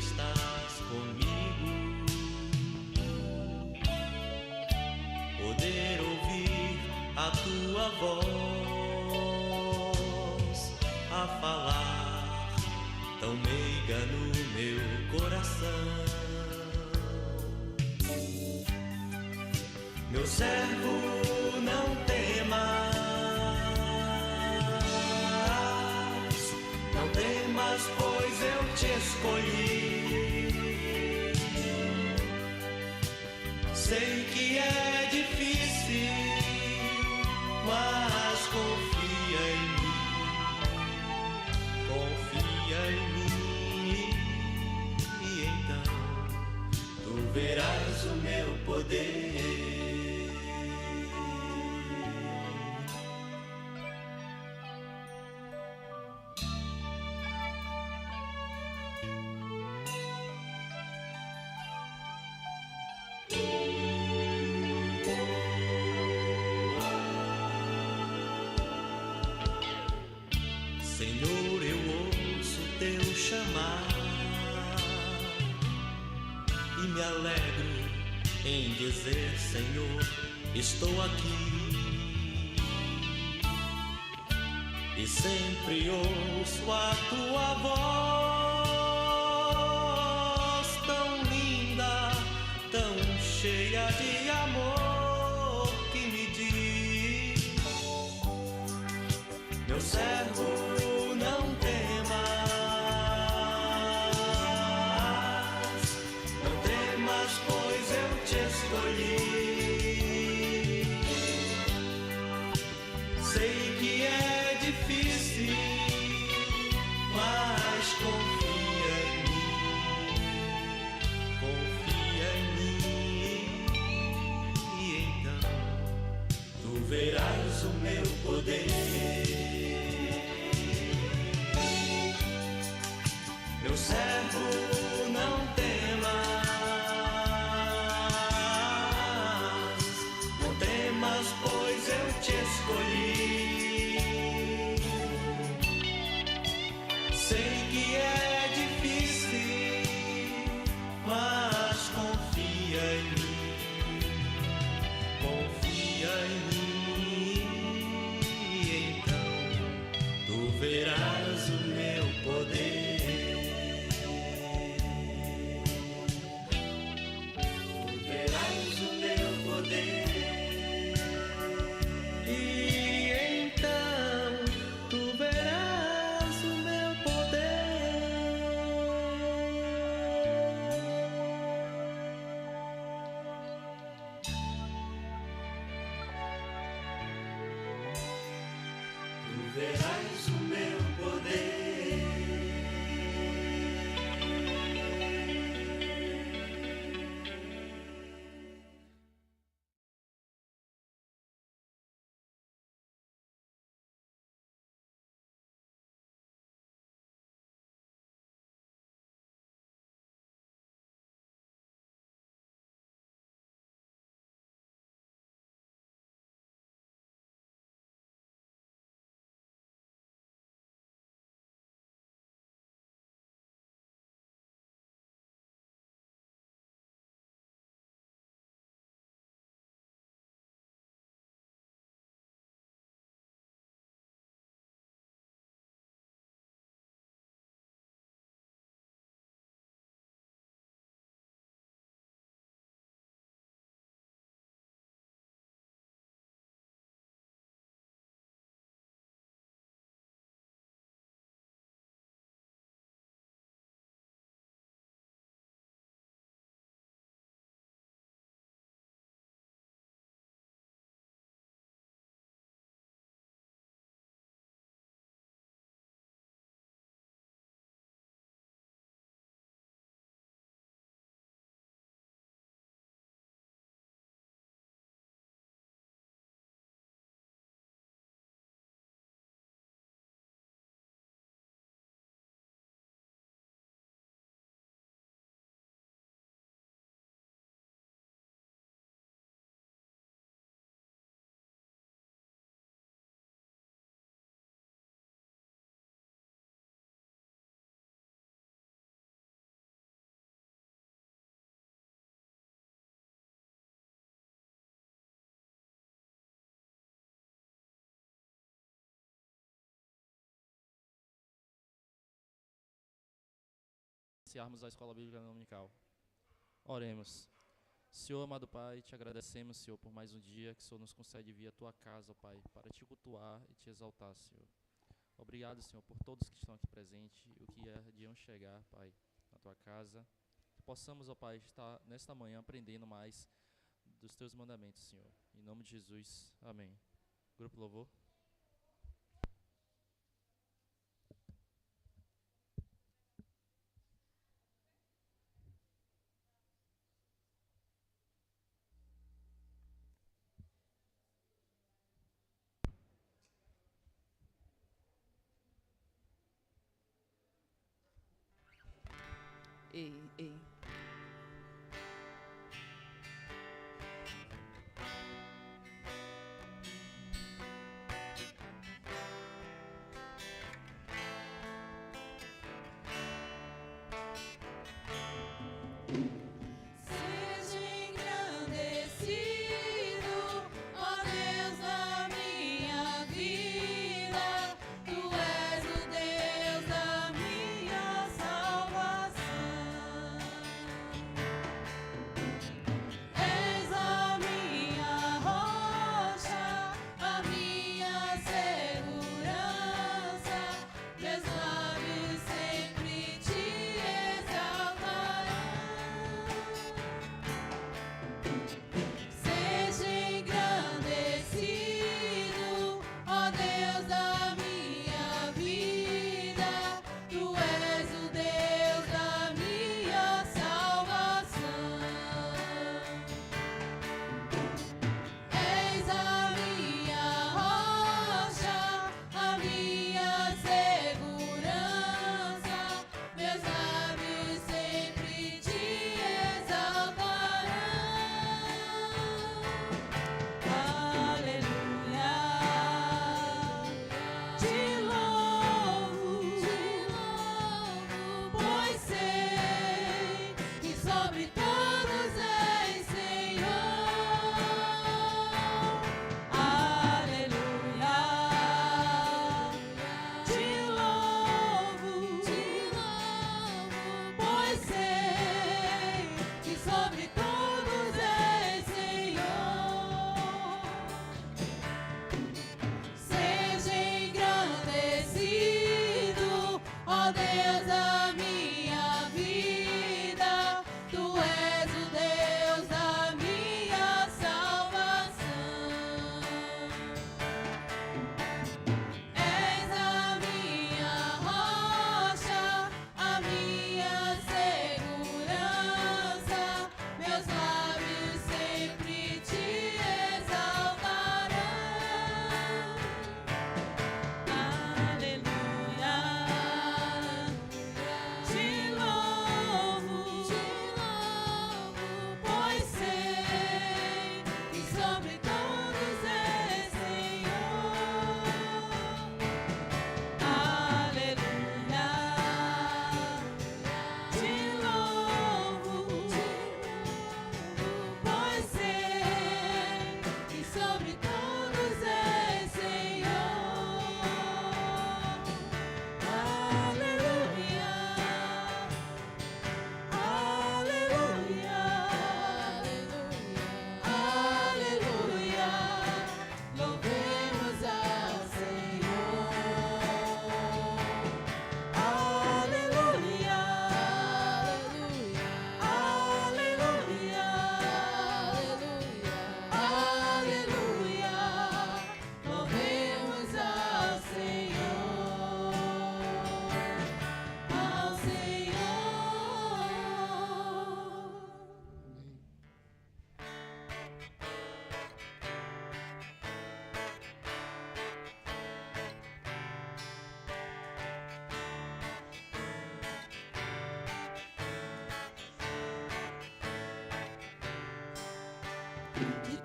estás comigo, poder ouvir a tua voz a falar tão meiga no meu coração. Meu servo, não temas, não temas, pois eu te escolhi. Sei que é difícil, mas confia em mim, confia em mim, e então tu verás o meu poder. Senhor, eu ouço teu chamar e me alegro em dizer: Senhor, estou aqui. E sempre ouço a tua voz tão linda, tão cheia de amor, que me diz: meu servo, não temas, não temas, pois eu te escolhi. Sei que é difícil, mas confia em mim, e então tu verás o meu poder. Meu servo, não temas, não temas, pois eu te escolhi. Sei que é difícil, mas confia em mim, e então tu verás o meu poder. iniciarmos a escola bíblica dominical. Oremos. Senhor, amado Pai, te agradecemos, Senhor, por mais um dia que o Senhor nos concede vir à tua casa, Pai, para te cultuar e te exaltar, Senhor. Obrigado, Senhor, por todos que estão aqui presentes e o que iam chegar, Pai, na tua casa. Que possamos, ó Pai, estar nesta manhã aprendendo mais dos teus mandamentos, Senhor. Em nome de Jesus, amém. Grupo Louvor. Ei.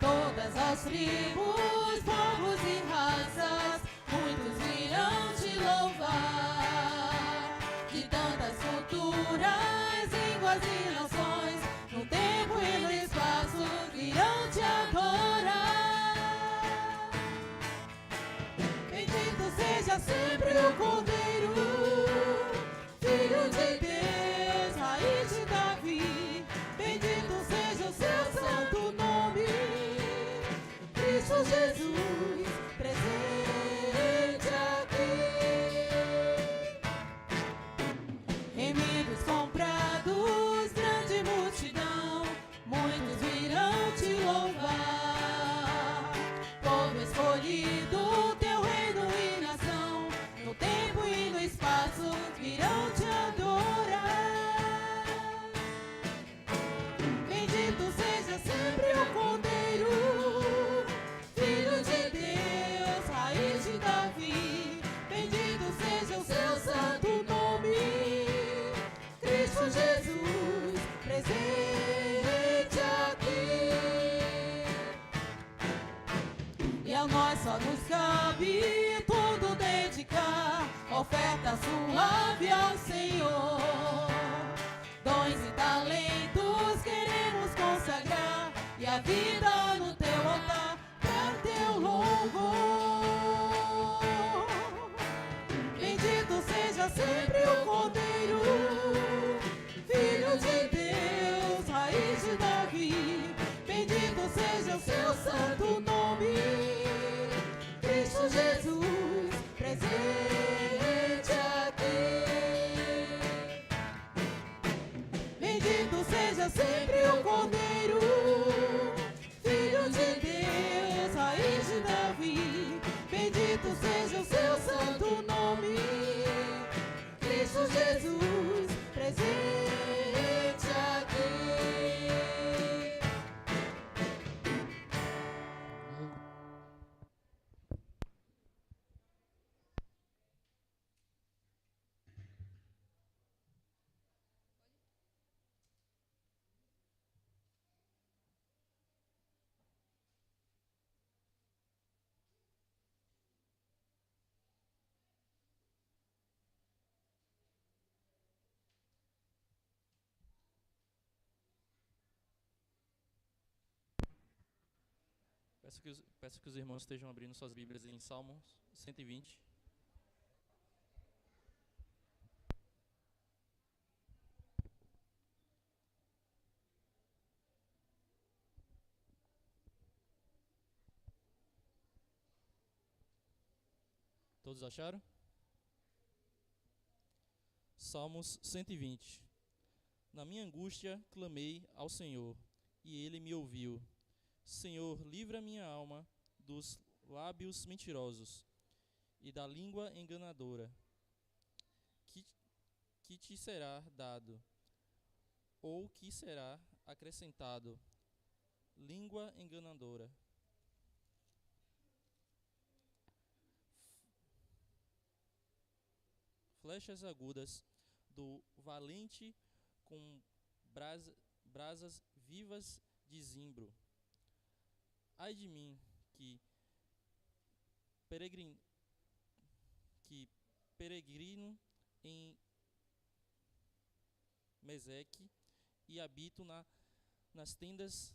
todas as tribos, povos e raças, muitos virão te louvar. De tantas culturas, línguas e nações, no tempo e no espaço virão te adorar. Bendito seja sempre o Cordeiro, Filho de Deus. Jesus, presente aqui. E a nós só nos cabe tudo dedicar, oferta suave ao Senhor. Dons e talentos queremos consagrar, e a vida no teu altar para teu louvor. Bendito seja sempre o Cordeiro, Filho de Deus, raiz de Davi. Bendito seja o seu santo nome, Cristo Jesus, presente aqui. Bendito seja sempre o Cordeiro, Filho de Deus, raiz de Davi. Bendito seja o seu santo nome, Cristo Jesus, presente aqui. Peço que os irmãos estejam abrindo suas Bíblias em Salmos 120. Todos acharam? Salmos 120. Na minha angústia clamei ao Senhor, e Ele me ouviu. Senhor, livra minha alma dos lábios mentirosos e da língua enganadora. Que te será dado, ou que será acrescentado? Língua enganadora. Flechas agudas do valente com brasas vivas de zimbro. Ai de mim, que peregrino em Meseque e habito nas tendas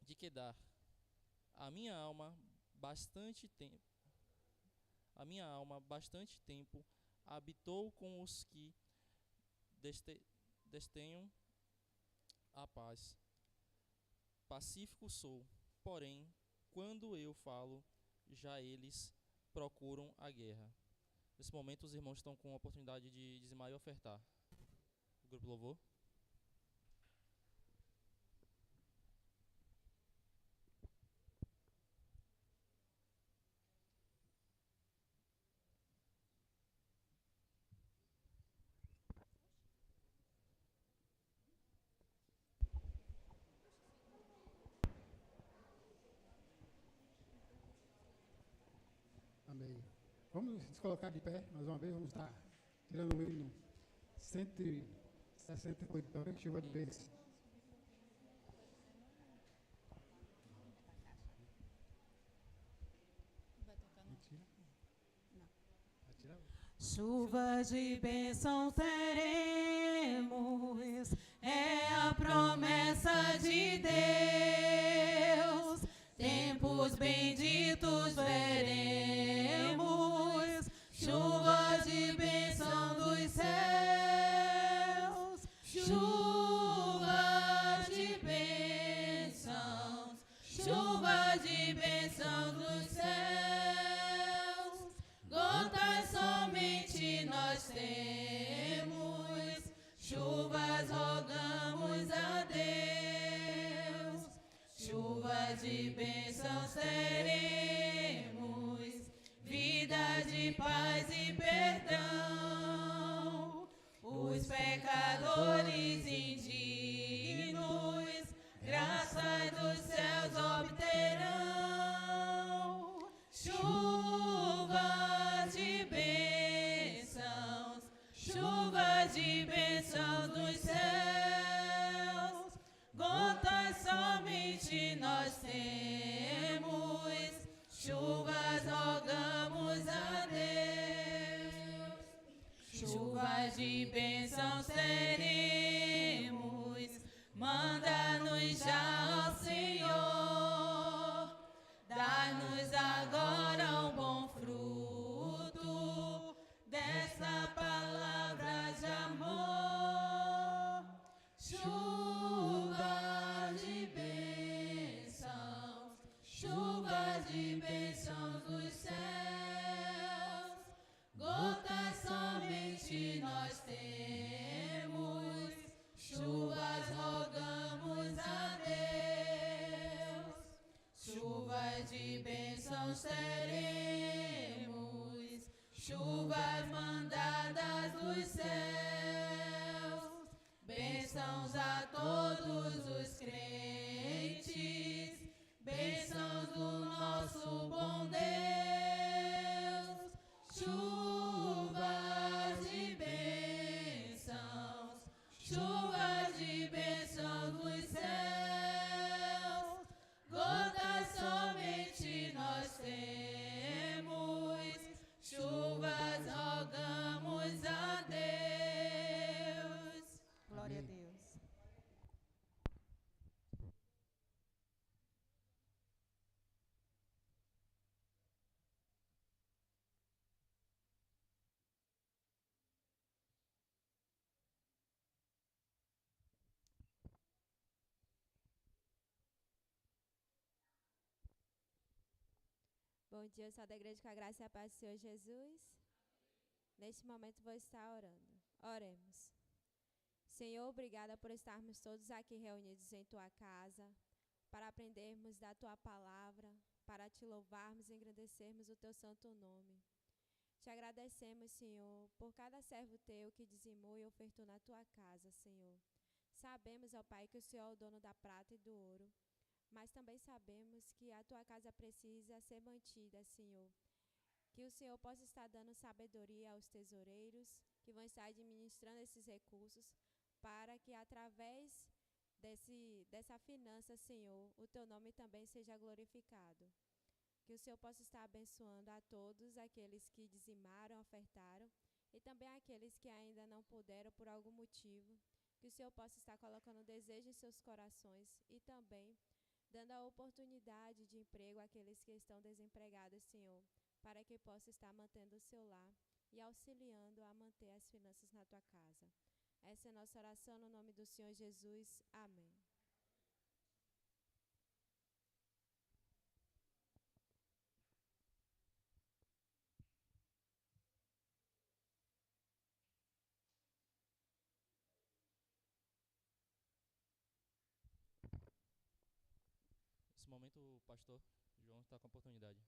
de Quedar. A minha alma bastante tempo habitou com os que desdenham a paz. Pacífico sou, porém, quando eu falo, já eles procuram a guerra. Nesse momento, os irmãos estão com a oportunidade de dizimar e ofertar. O grupo louvor. Amém. Vamos nos colocar de pé, mais uma vez, vamos estar tirando o hino 168, talvez chuva de bênção. Chuva de bênção teremos, é a promessa de Deus. Tempos benditos veremos, chuva de bênção dos céus, chuva de bênçãos, chuva de bênção dos céus. Gotas somente nós temos, chuvas rogamos a Deus. Chuva de bênçãos teremos, vida de paz e perdão. Os pecadores indignos, graças dos céus obterão. Chuva de bênçãos, chuva de bênçãos dos céus. de bênçãos teremos. Manda-nos já, ó Senhor, dá-nos agora um bom fruto dessa palavra de amor. Chuva de bênçãos, chuva de bênçãos dos céus, gotas somente nós temos, chuvas rogamos a Deus. Chuvas de bênçãos teremos, chuvas mandadas dos céus, bênçãos a todos os crentes, bênçãos do nosso bom Deus. Chuvas de bênçãos, chuvas de bênçãos dos céus, gotas somente nós temos, chuvas rogamos a Deus. Glória a Deus. Bom dia, eu sou da Igreja com a Graça e a Paz do Senhor Jesus. Neste momento vou estar orando. Oremos. Senhor, obrigada por estarmos todos aqui reunidos em Tua casa, para aprendermos da Tua palavra, para Te louvarmos e engrandecermos o Teu santo nome. Te agradecemos, Senhor, por cada servo Teu que dizimou e ofertou na Tua casa, Senhor. Sabemos, ó Pai, que o Senhor é o dono da prata e do ouro, mas também sabemos que a Tua casa precisa ser mantida, Senhor. Que o Senhor possa estar dando sabedoria aos tesoureiros que vão estar administrando esses recursos, para que através dessa finança, Senhor, o Teu nome também seja glorificado. Que o Senhor possa estar abençoando a todos aqueles que dizimaram, ofertaram, e também aqueles que ainda não puderam por algum motivo. Que o Senhor possa estar colocando desejo em seus corações e também dando a oportunidade de emprego àqueles que estão desempregados, Senhor, para que possa estar mantendo o seu lar e auxiliando a manter as finanças na Tua casa. Essa é a nossa oração no nome do Senhor Jesus. Amém. Nesse momento, o pastor João está com a oportunidade.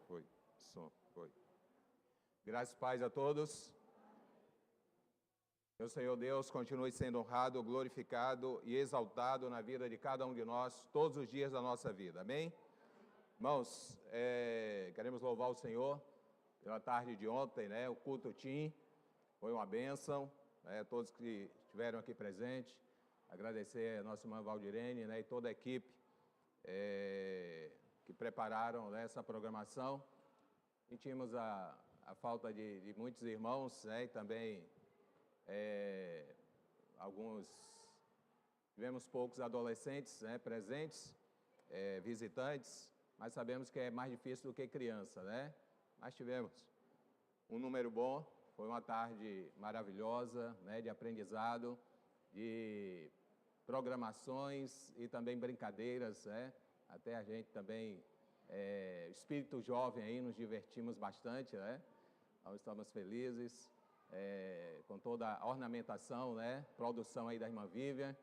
Foi. Som, foi. Graças e paz a todos. Meu Senhor Deus, continue sendo honrado, glorificado e exaltado na vida de cada um de nós, todos os dias da nossa vida. Amém? Irmãos, queremos louvar o Senhor pela tarde de ontem, né? O culto TIM foi uma bênção, né? Todos que estiveram aqui presentes. Agradecer a nossa irmã Valdirene, né? E toda a equipe que prepararam, né, essa programação. Sentimos a falta de muitos irmãos, né? E também tivemos poucos adolescentes, né, presentes, visitantes, mas sabemos que é mais difícil do que criança, né? Mas tivemos um número bom, foi uma tarde maravilhosa, né, de aprendizado, de programações e também brincadeiras, né? Até a gente também, espírito jovem aí, nos divertimos bastante, né? Nós estamos felizes, com toda a ornamentação, né? Produção aí da irmã Vivian,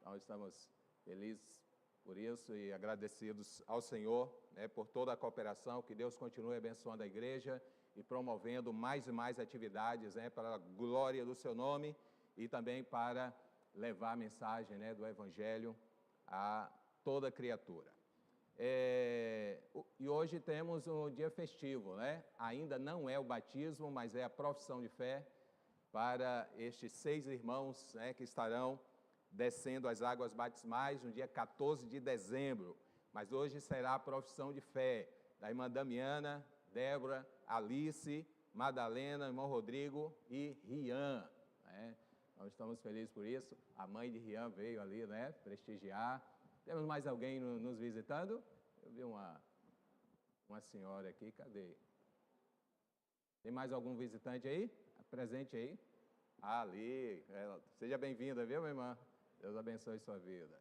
nós estamos felizes por isso e agradecidos ao Senhor, né, por toda a cooperação, que Deus continue abençoando a igreja e promovendo mais e mais atividades, né, para a glória do seu nome e também para levar a mensagem, né, do Evangelho a toda criatura. E hoje temos um dia festivo, né? Ainda não é o batismo, mas é a profissão de fé para estes 6 irmãos, né, que estarão descendo as águas batismais no dia 14 de dezembro. Mas hoje será a profissão de fé da irmã Damiana, Débora, Alice, Madalena, irmão Rodrigo e Rian, né? Nós estamos felizes por isso. A mãe de Rian veio ali, né, prestigiar. Temos mais alguém nos visitando? Eu vi uma senhora aqui, cadê? Tem mais algum visitante aí? Presente aí? Ali, seja bem-vinda, viu, minha irmã? Deus abençoe sua vida.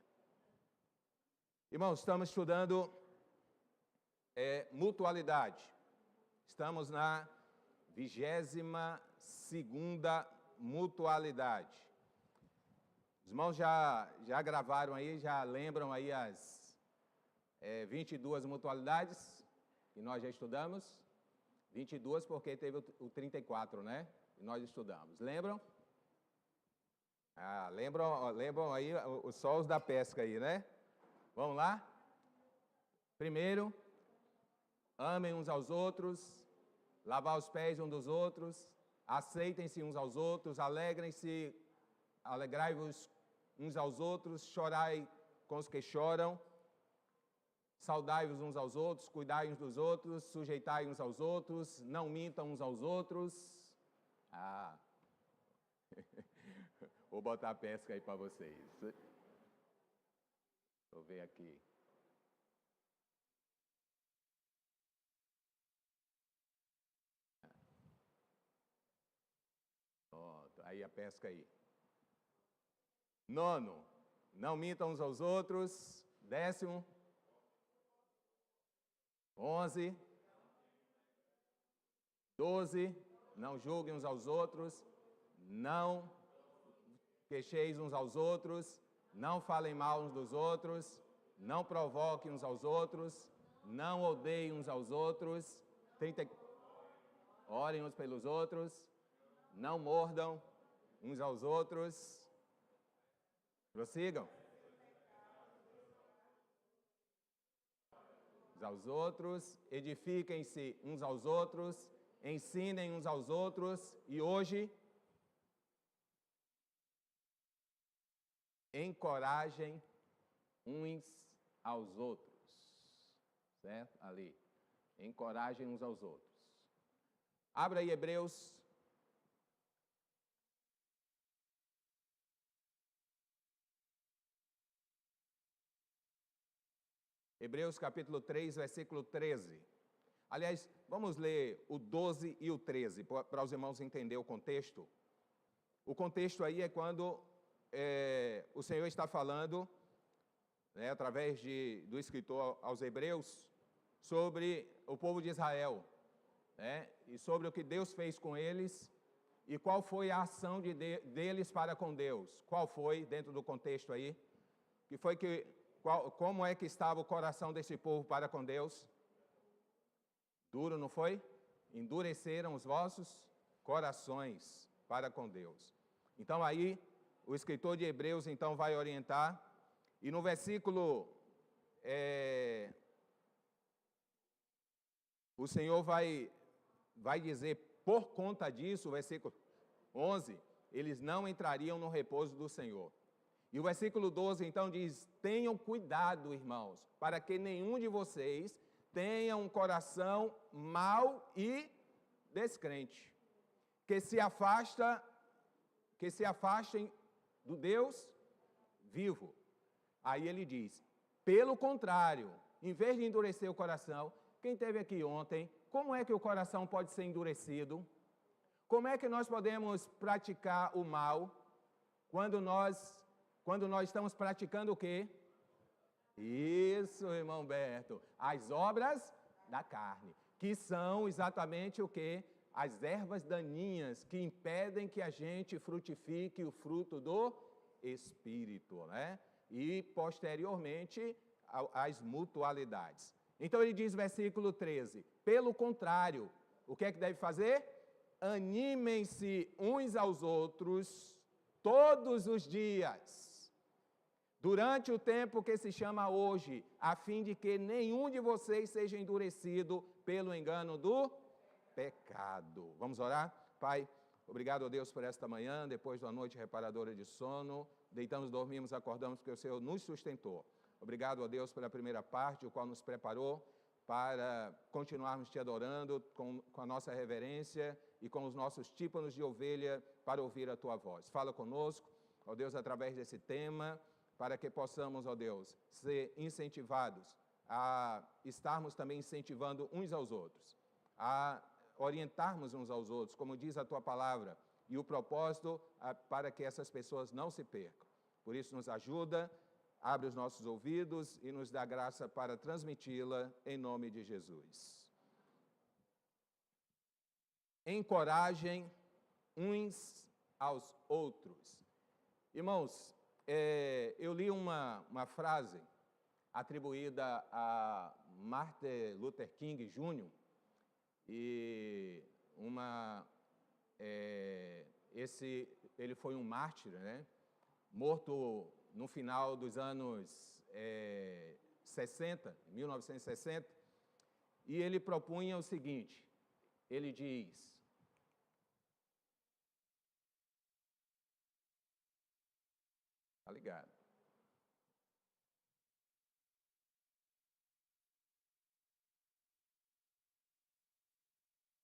Irmãos, estamos estudando mutualidade. Estamos na 22ª mutualidade. Os irmãos já gravaram aí, já lembram aí as 22 mutualidades que nós já estudamos? 22 porque teve o 34, né? E nós estudamos. Lembram? Lembram aí os solos da pesca aí, né? Vamos lá? Primeiro, amem uns aos outros, lavar os pés uns dos outros, aceitem-se uns aos outros, alegrai-vos uns aos outros, chorai com os que choram, saudai-vos uns aos outros, cuidai uns dos outros, sujeitai uns aos outros, não mintam uns aos outros. Vou botar a pesca aí para vocês. Vou ver aqui. Pronto, aí a pesca aí. 9, não mintam uns aos outros. 10º. 11. 12, não julguem uns aos outros. Não queixeis uns aos outros, não falem mal uns dos outros, não provoquem uns aos outros, não odeiem uns aos outros, orem uns pelos outros, não mordam uns aos outros. Prossigam. Uns aos outros, edifiquem-se uns aos outros, ensinem uns aos outros e hoje encorajem uns aos outros, certo? Ali, encorajem uns aos outros. Abra aí Hebreus. Hebreus capítulo 3, versículo 13. Aliás, vamos ler o 12 e o 13, para os irmãos entenderem o contexto. O contexto aí é quando o Senhor está falando, né, através do escritor aos Hebreus, sobre o povo de Israel, né, e sobre o que Deus fez com eles e qual foi a ação deles para com Deus. Qual foi, dentro do contexto aí, como é que estava o coração desse povo para com Deus? Duro, não foi? Endureceram os vossos corações para com Deus. Então aí, o escritor de Hebreus então vai orientar, e no versículo, o Senhor vai dizer, por conta disso, o versículo 11, eles não entrariam no repouso do Senhor. E o versículo 12 então diz, tenham cuidado, irmãos, para que nenhum de vocês tenha um coração mau e descrente, que se afastem do Deus vivo. Aí ele diz, pelo contrário, em vez de endurecer o coração, quem esteve aqui ontem, como é que o coração pode ser endurecido? Como é que nós podemos praticar o mal quando nós estamos praticando o quê? Isso, irmão Berto, as obras da carne, que são exatamente o quê? As ervas daninhas que impedem que a gente frutifique o fruto do Espírito, né? E, posteriormente, as mutualidades. Então, ele diz, versículo 13, pelo contrário, o que é que deve fazer? Animem-se uns aos outros todos os dias, durante o tempo que se chama hoje, a fim de que nenhum de vocês seja endurecido pelo engano do pecado. Vamos orar? Pai, obrigado a Deus por esta manhã, depois de uma noite reparadora de sono, deitamos, dormimos, acordamos, porque o Senhor nos sustentou. Obrigado a Deus pela primeira parte, o qual nos preparou para continuarmos te adorando com a nossa reverência e com os nossos tímpanos de ovelha para ouvir a tua voz. Fala conosco, ó Deus, através desse tema, para que possamos, ó Deus, ser incentivados a estarmos também incentivando uns aos outros, a orientarmos uns aos outros, como diz a tua palavra, e o propósito para que essas pessoas não se percam. Por isso, nos ajuda, abre os nossos ouvidos e nos dá graça para transmiti-la em nome de Jesus. Encorajem uns aos outros. Irmãos, eu li uma frase atribuída a Martin Luther King Jr., e ele foi um mártir, né? Morto no final dos anos 1960, e ele propunha o seguinte, ele diz, tá ligado?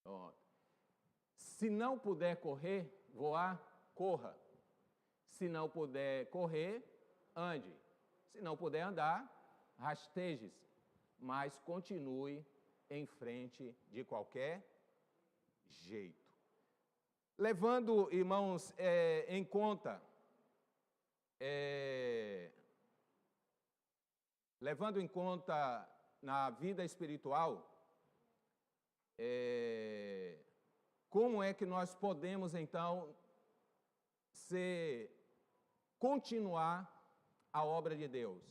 Ó, se não puder correr, voar, corra. Se não puder correr, ande. Se não puder andar, rasteje-se. Mas continue em frente de qualquer jeito. Levando, irmãos, em conta, na vida espiritual, como é que nós podemos, então, continuar a obra de Deus?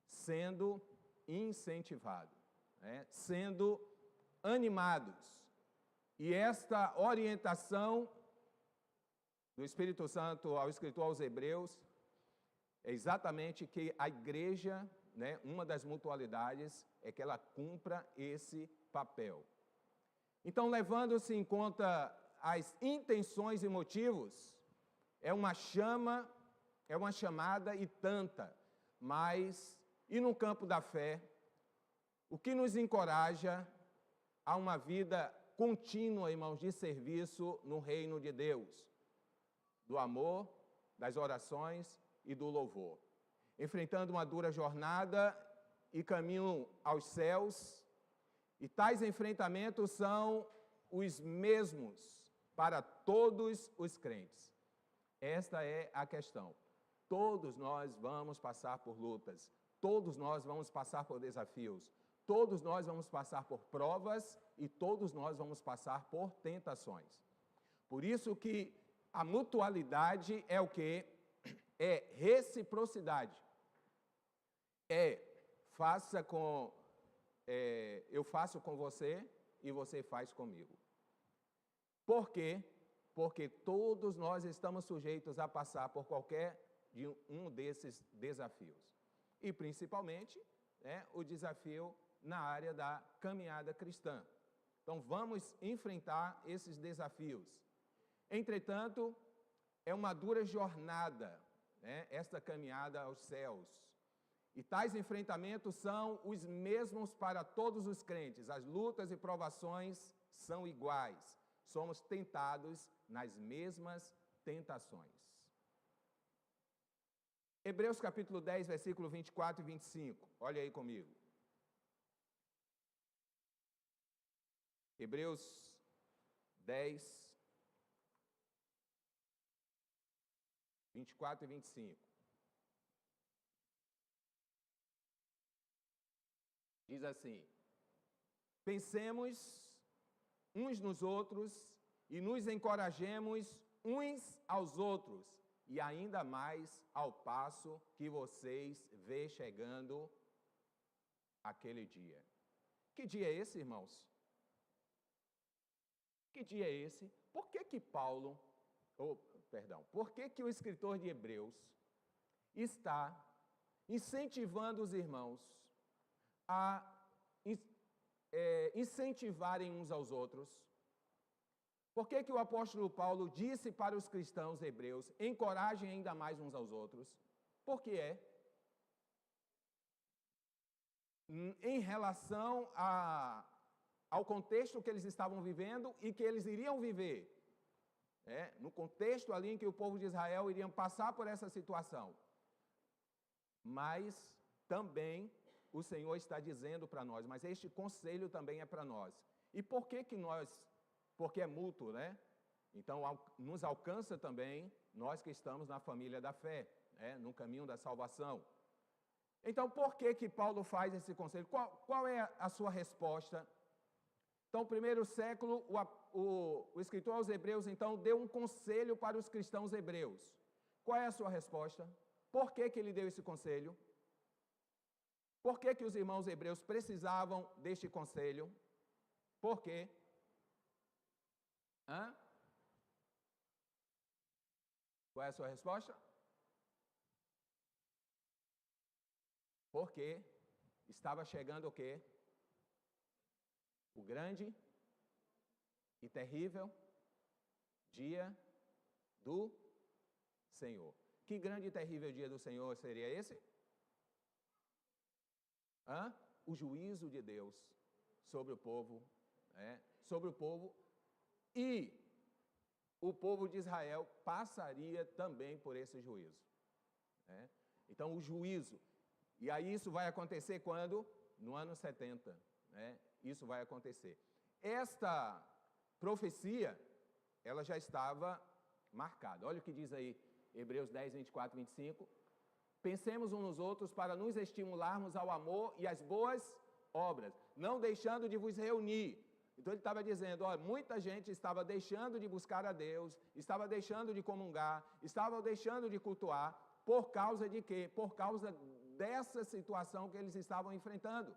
Sendo incentivados, né? Sendo animados. E esta orientação do Espírito Santo ao escritor aos Hebreus é exatamente que a igreja, né, uma das mutualidades é que ela cumpra esse papel. Então, levando-se em conta as intenções e motivos, é uma chamada e tanta, mas, e no campo da fé, o que nos encoraja a uma vida contínua, irmãos, de serviço no reino de Deus, do amor, das orações e do louvor. Enfrentando uma dura jornada e caminho aos céus, e tais enfrentamentos são os mesmos para todos os crentes. Esta é a questão. Todos nós vamos passar por lutas, todos nós vamos passar por desafios, todos nós vamos passar por provas e todos nós vamos passar por tentações. Por isso que a mutualidade é o quê? É reciprocidade. Eu faço com você e você faz comigo. Por quê? porque todos nós estamos sujeitos a passar por qualquer de um desses desafios. E principalmente, o desafio na área da caminhada cristã. Então vamos enfrentar esses desafios. Entretanto, é uma dura jornada, esta caminhada aos céus. E tais enfrentamentos são os mesmos para todos os crentes. As lutas e provações são iguais. Somos tentados nas mesmas tentações. Hebreus capítulo 10, versículo 24 e 25. Olha aí comigo. Hebreus 10, 24 e 25. Diz assim: pensemos uns nos outros e nos encorajemos uns aos outros, e ainda mais ao passo que vocês vê chegando aquele dia. Que dia é esse, irmãos? Que dia é esse? Por que que o escritor de Hebreus está incentivando os irmãos a incentivarem uns aos outros? Por que que o apóstolo Paulo disse para os cristãos hebreus, encorajem ainda mais uns aos outros? Por que é? Em relação ao contexto que eles estavam vivendo e que eles iriam viver. No contexto ali em que o povo de Israel iriam passar por essa situação. Mas também o Senhor está dizendo para nós, mas este conselho também é para nós. E por que que nós... Porque é mútuo, Então, nos alcança também nós que estamos na família da fé, no caminho da salvação. Então, por que que Paulo faz esse conselho? Qual é a sua resposta? Então, no primeiro século, o escritor aos Hebreus, então, deu um conselho para os cristãos hebreus. Qual é a sua resposta? Por que que ele deu esse conselho? Por que que os irmãos hebreus precisavam deste conselho? Por quê? Qual é a sua resposta? Porque estava chegando o quê? O grande e terrível dia do Senhor. Que grande e terrível dia do Senhor seria esse? O juízo de Deus sobre o povo, sobre o povo. E o povo de Israel passaria também por esse juízo. Então, o juízo. E aí isso vai acontecer quando? No ano 70. Isso vai acontecer. Esta profecia, ela já estava marcada. Olha o que diz aí, Hebreus 10, 24 e 25. Pensemos uns nos outros para nos estimularmos ao amor e às boas obras, não deixando de vos reunir. Então ele estava dizendo, muita gente estava deixando de buscar a Deus, estava deixando de comungar, estava deixando de cultuar, por causa de quê? Por causa dessa situação que eles estavam enfrentando.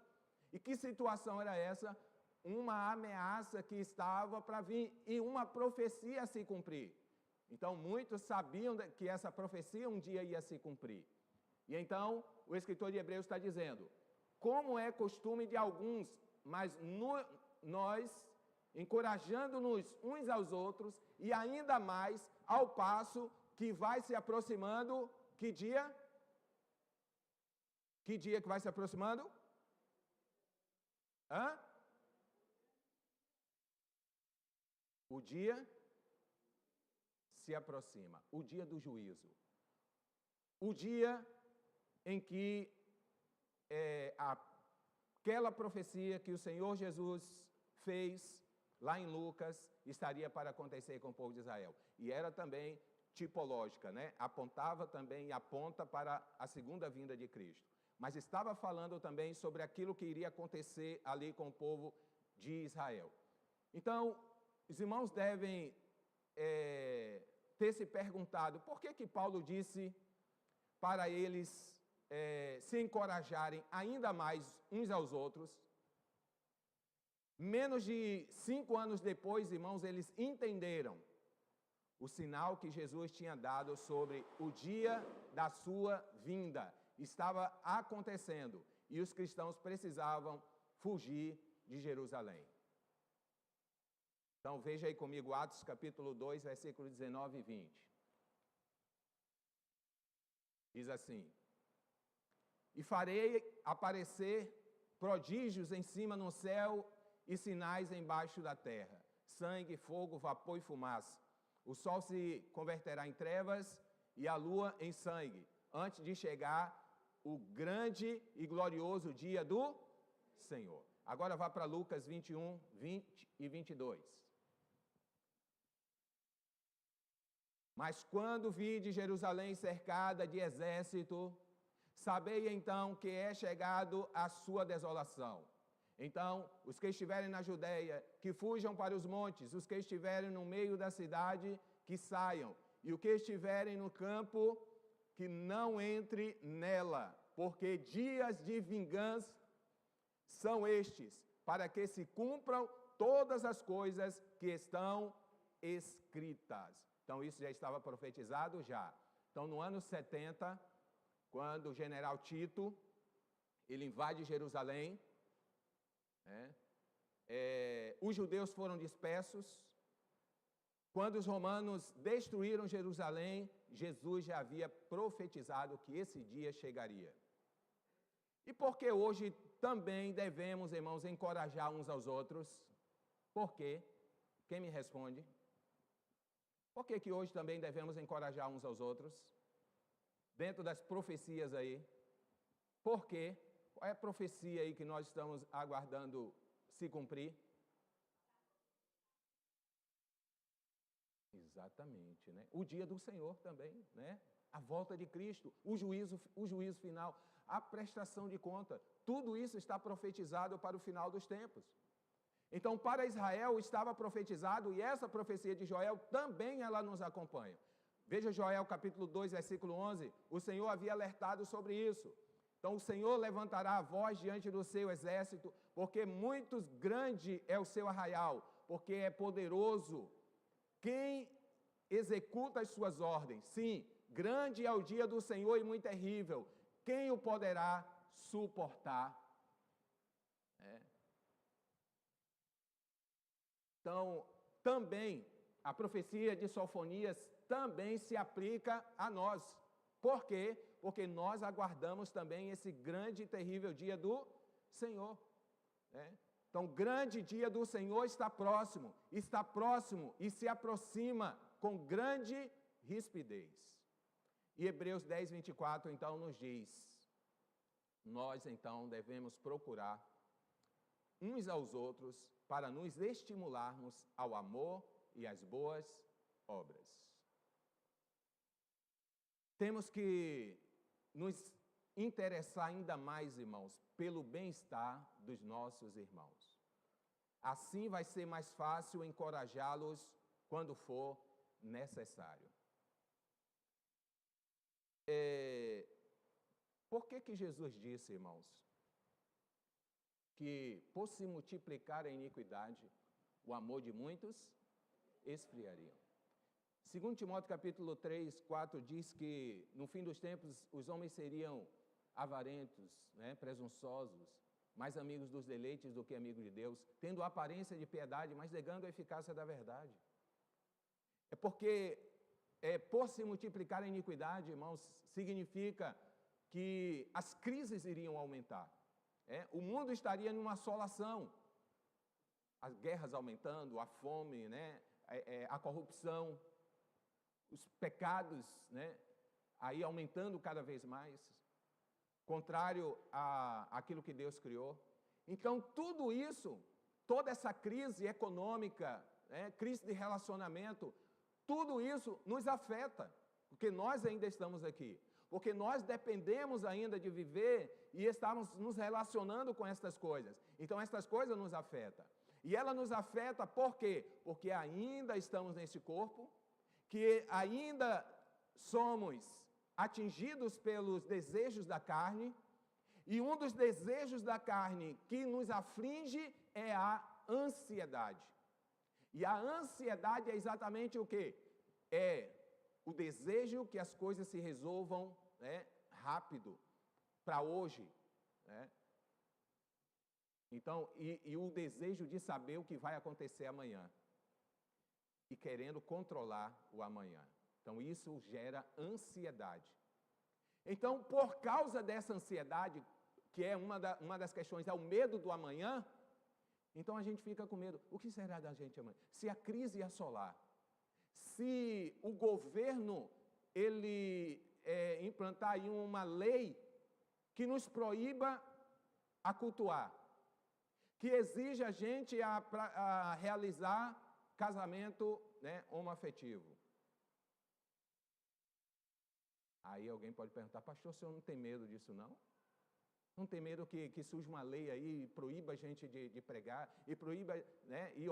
E que situação era essa? Uma ameaça que estava para vir e uma profecia a se cumprir. Então muitos sabiam que essa profecia um dia ia se cumprir. E então o escritor de Hebreus está dizendo, como é costume de alguns, mas nós, encorajando-nos uns aos outros, e ainda mais ao passo que vai se aproximando, que dia? Que dia que vai se aproximando? O dia se aproxima, o dia do juízo. O dia em que aquela profecia que o Senhor Jesus fez lá em Lucas estaria para acontecer com o povo de Israel. E era também tipológica, Apontava também e aponta para a segunda vinda de Cristo. Mas estava falando também sobre aquilo que iria acontecer ali com o povo de Israel. Então, os irmãos devem ter se perguntado por que que Paulo disse para eles se encorajarem ainda mais uns aos outros. Menos de 5 anos depois, irmãos, eles entenderam o sinal que Jesus tinha dado sobre o dia da sua vinda. Estava acontecendo e os cristãos precisavam fugir de Jerusalém. Então veja aí comigo Atos capítulo 2, versículo 19 e 20. Diz assim: e farei aparecer prodígios em cima no céu e sinais embaixo da terra, sangue, fogo, vapor e fumaça. O sol se converterá em trevas e a lua em sangue, antes de chegar o grande e glorioso dia do Senhor. Agora vá para Lucas 21, 20 e 22. Mas quando vide Jerusalém cercada de exército, sabei então que é chegado a sua desolação. Então, os que estiverem na Judeia, que fujam para os montes, os que estiverem no meio da cidade, que saiam, e os que estiverem no campo, que não entre nela, porque dias de vingança são estes, para que se cumpram todas as coisas que estão escritas. Então, isso já estava profetizado já. Então, no ano 70, quando o general Tito, ele invade Jerusalém, os judeus foram dispersos. Quando os romanos destruíram Jerusalém, Jesus já havia profetizado que esse dia chegaria. E por que hoje também devemos, irmãos, encorajar uns aos outros? Por quê? Quem me responde? Por que hoje também devemos encorajar uns aos outros? Dentro das profecias aí. Por quê? Qual é a profecia aí que nós estamos aguardando se cumprir? Exatamente, né? O dia do Senhor também, né? A volta de Cristo, o juízo final, a prestação de conta. Tudo isso está profetizado para o final dos tempos. Então, para Israel estava profetizado, e essa profecia de Joel também ela nos acompanha. Veja Joel capítulo 2, versículo 11, o Senhor havia alertado sobre isso. Então, o Senhor levantará a voz diante do seu exército, porque muito grande é o seu arraial, porque é poderoso quem executa as suas ordens. Sim, grande é o dia do Senhor e muito terrível. Quem o poderá suportar? Então, também, a profecia de Sofonias também se aplica a nós. Por quê? Porque nós aguardamos também esse grande e terrível dia do Senhor. Então, o grande dia do Senhor está próximo e se aproxima com grande rispidez. E Hebreus 10, 24, então, nos diz, nós, então, devemos procurar uns aos outros para nos estimularmos ao amor e às boas obras. Temos que nos interessar ainda mais, irmãos, pelo bem-estar dos nossos irmãos. Assim vai ser mais fácil encorajá-los quando for necessário. Por que Jesus disse, irmãos, que por se multiplicar a iniquidade, o amor de muitos esfriaria? 2 Timóteo capítulo 3, 4 diz que no fim dos tempos os homens seriam avarentos, presunçosos, mais amigos dos deleites do que amigos de Deus, tendo aparência de piedade, mas negando a eficácia da verdade. É porque por se multiplicar a iniquidade, irmãos, significa que as crises iriam aumentar. O mundo estaria numa assolação. As guerras aumentando, a fome, a corrupção, os pecados, aí aumentando cada vez mais, contrário àquilo que Deus criou. Então, tudo isso, toda essa crise econômica, crise de relacionamento, tudo isso nos afeta, porque nós ainda estamos aqui. Porque nós dependemos ainda de viver e estamos nos relacionando com estas coisas. Então, estas coisas nos afetam. E ela nos afeta por quê? Porque ainda estamos nesse corpo, que ainda somos atingidos pelos desejos da carne, e um dos desejos da carne que nos aflige é a ansiedade. E a ansiedade é exatamente o quê? é o desejo que as coisas se resolvam, né, rápido, para hoje, né? Então, e o desejo de saber o que vai acontecer amanhã. E querendo controlar o amanhã. Então, isso gera ansiedade. Então, por causa dessa ansiedade, que é uma das questões, é o medo do amanhã, então a gente fica com medo. O que será da gente amanhã? Se a crise assolar, se o governo, ele implantar aí uma lei que nos proíba a cultuar, que exige a gente a realizar casamento, né, homoafetivo. Aí alguém pode perguntar, pastor, o senhor não tem medo disso não? Não tem medo que surja uma lei aí e proíba a gente de pregar, e proíba, né, e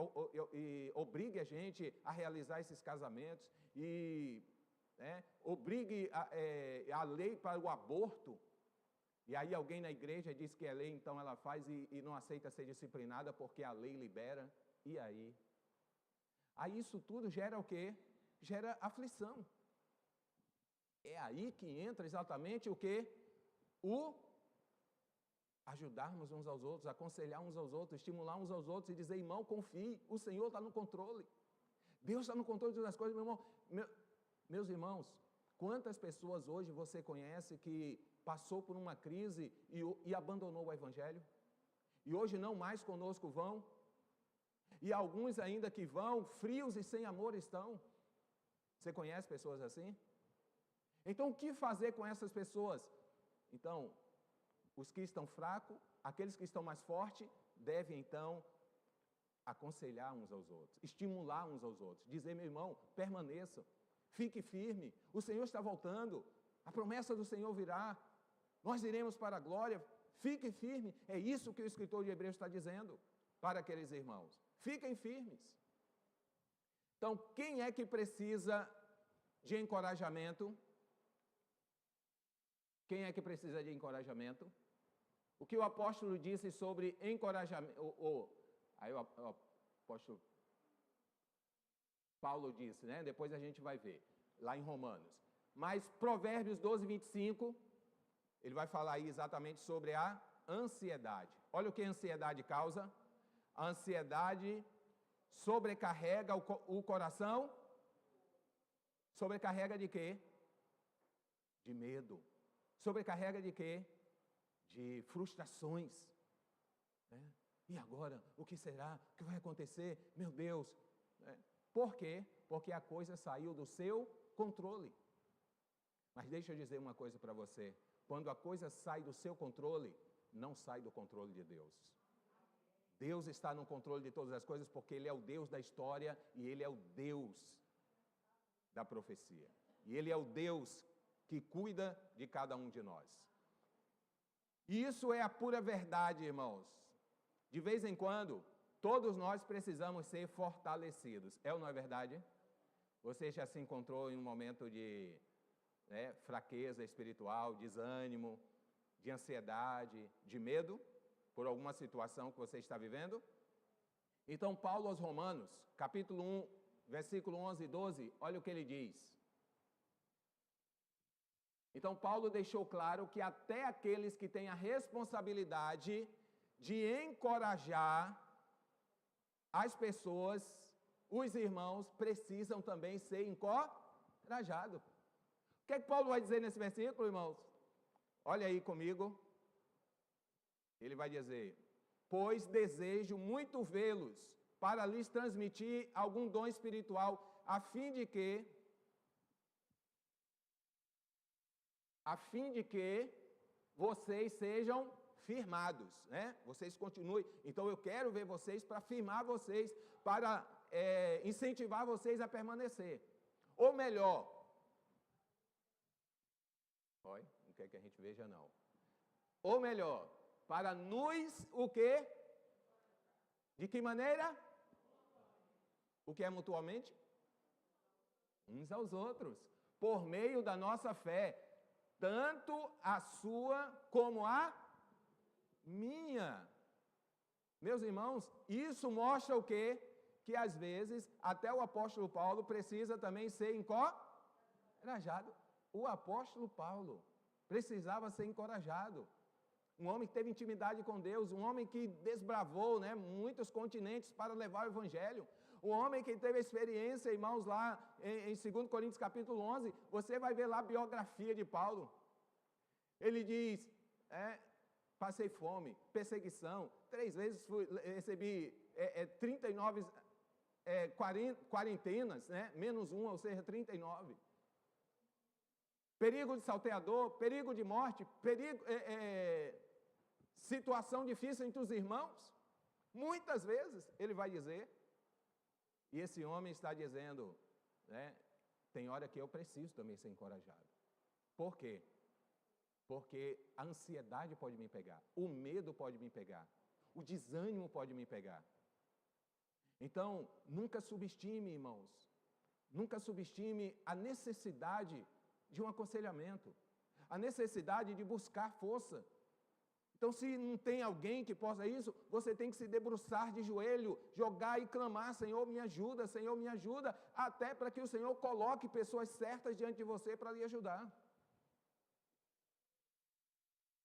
obrigue a gente a realizar esses casamentos, e, né, obrigue a lei para o aborto, e aí alguém na igreja diz que é lei, então ela faz e não aceita ser disciplinada porque a lei libera, e aí? Aí isso tudo gera o quê? Gera aflição. É aí que entra exatamente o quê? O ajudarmos uns aos outros, aconselhar uns aos outros, estimular uns aos outros e dizer, irmão, confie, o Senhor está no controle. Deus está no controle de todas as coisas, meu irmão. Meus irmãos, quantas pessoas hoje você conhece que passou por uma crise e abandonou o Evangelho? E hoje não mais conosco vão? E alguns ainda que vão, frios e sem amor estão. Você conhece pessoas assim? Então, o que fazer com essas pessoas? Então, os que estão fracos, aqueles que estão mais fortes, devem então aconselhar uns aos outros, estimular uns aos outros, dizer, meu irmão, permaneça, fique firme, o Senhor está voltando, a promessa do Senhor virá, nós iremos para a glória, fique firme. É isso que o escritor de Hebreus está dizendo para aqueles irmãos. Fiquem firmes. Então, quem é que precisa de encorajamento? Quem é que precisa de encorajamento? O que o apóstolo disse sobre encorajamento? Aí o apóstolo Paulo disse, né? Depois a gente vai ver, lá em Romanos. Mas Provérbios 12, 25, ele vai falar aí exatamente sobre a ansiedade. Olha o que a ansiedade causa. A ansiedade sobrecarrega o coração. Sobrecarrega de quê? De medo. Sobrecarrega de quê? De frustrações. Né? E agora? O que será? O que vai acontecer? Meu Deus! Né? Por quê? Porque a coisa saiu do seu controle. Mas deixa eu dizer uma coisa para você. Quando a coisa sai do seu controle, não sai do controle de Deus. Deus está no controle de todas as coisas porque Ele é o Deus da história e Ele é o Deus da profecia. E Ele é o Deus que cuida de cada um de nós. E isso é a pura verdade, irmãos. De vez em quando, todos nós precisamos ser fortalecidos. É ou não é verdade? Você já se encontrou em um momento de fraqueza espiritual, desânimo, de ansiedade, de medo, por alguma situação que você está vivendo? Então, Paulo aos Romanos, capítulo 1, versículo 11 e 12, olha o que ele diz. Então, Paulo deixou claro que até aqueles que têm a responsabilidade de encorajar as pessoas, os irmãos, precisam também ser encorajados. O que é que Paulo vai dizer nesse versículo, irmãos? Olha aí comigo. Ele vai dizer, pois desejo muito vê-los para lhes transmitir algum dom espiritual, a fim de que vocês sejam firmados, né? Vocês continuem. Então eu quero ver vocês para firmar vocês, para incentivar vocês a permanecer. Ou melhor, olha, não quer que a gente veja não. Ou melhor, para nos o quê? De que maneira? O que é mutuamente? Uns aos outros, por meio da nossa fé, tanto a sua como a minha. Meus irmãos, isso mostra o quê? que às vezes até o apóstolo Paulo precisa também ser encorajado. O apóstolo Paulo precisava ser encorajado. Um homem que teve intimidade com Deus, um homem que desbravou, né, muitos continentes para levar o evangelho. Um homem que teve experiência, irmãos, lá em 2 Coríntios capítulo 11, você vai ver lá a biografia de Paulo. Ele diz, passei fome, perseguição, 3 vezes recebi 39 quarentenas, né, menos uma, ou seja, 39. Perigo de salteador, perigo de morte, perigo, situação difícil entre os irmãos. Muitas vezes ele vai dizer. E esse homem está dizendo, né, tem hora que eu preciso também ser encorajado. Por quê? Porque a ansiedade pode me pegar, o medo pode me pegar, o desânimo pode me pegar. Então, nunca subestime, irmãos, nunca subestime a necessidade de um aconselhamento, a necessidade de buscar força. Então, se não tem alguém que possa isso, você tem que se debruçar de joelho, jogar e clamar, Senhor, me ajuda, até para que o Senhor coloque pessoas certas diante de você para lhe ajudar.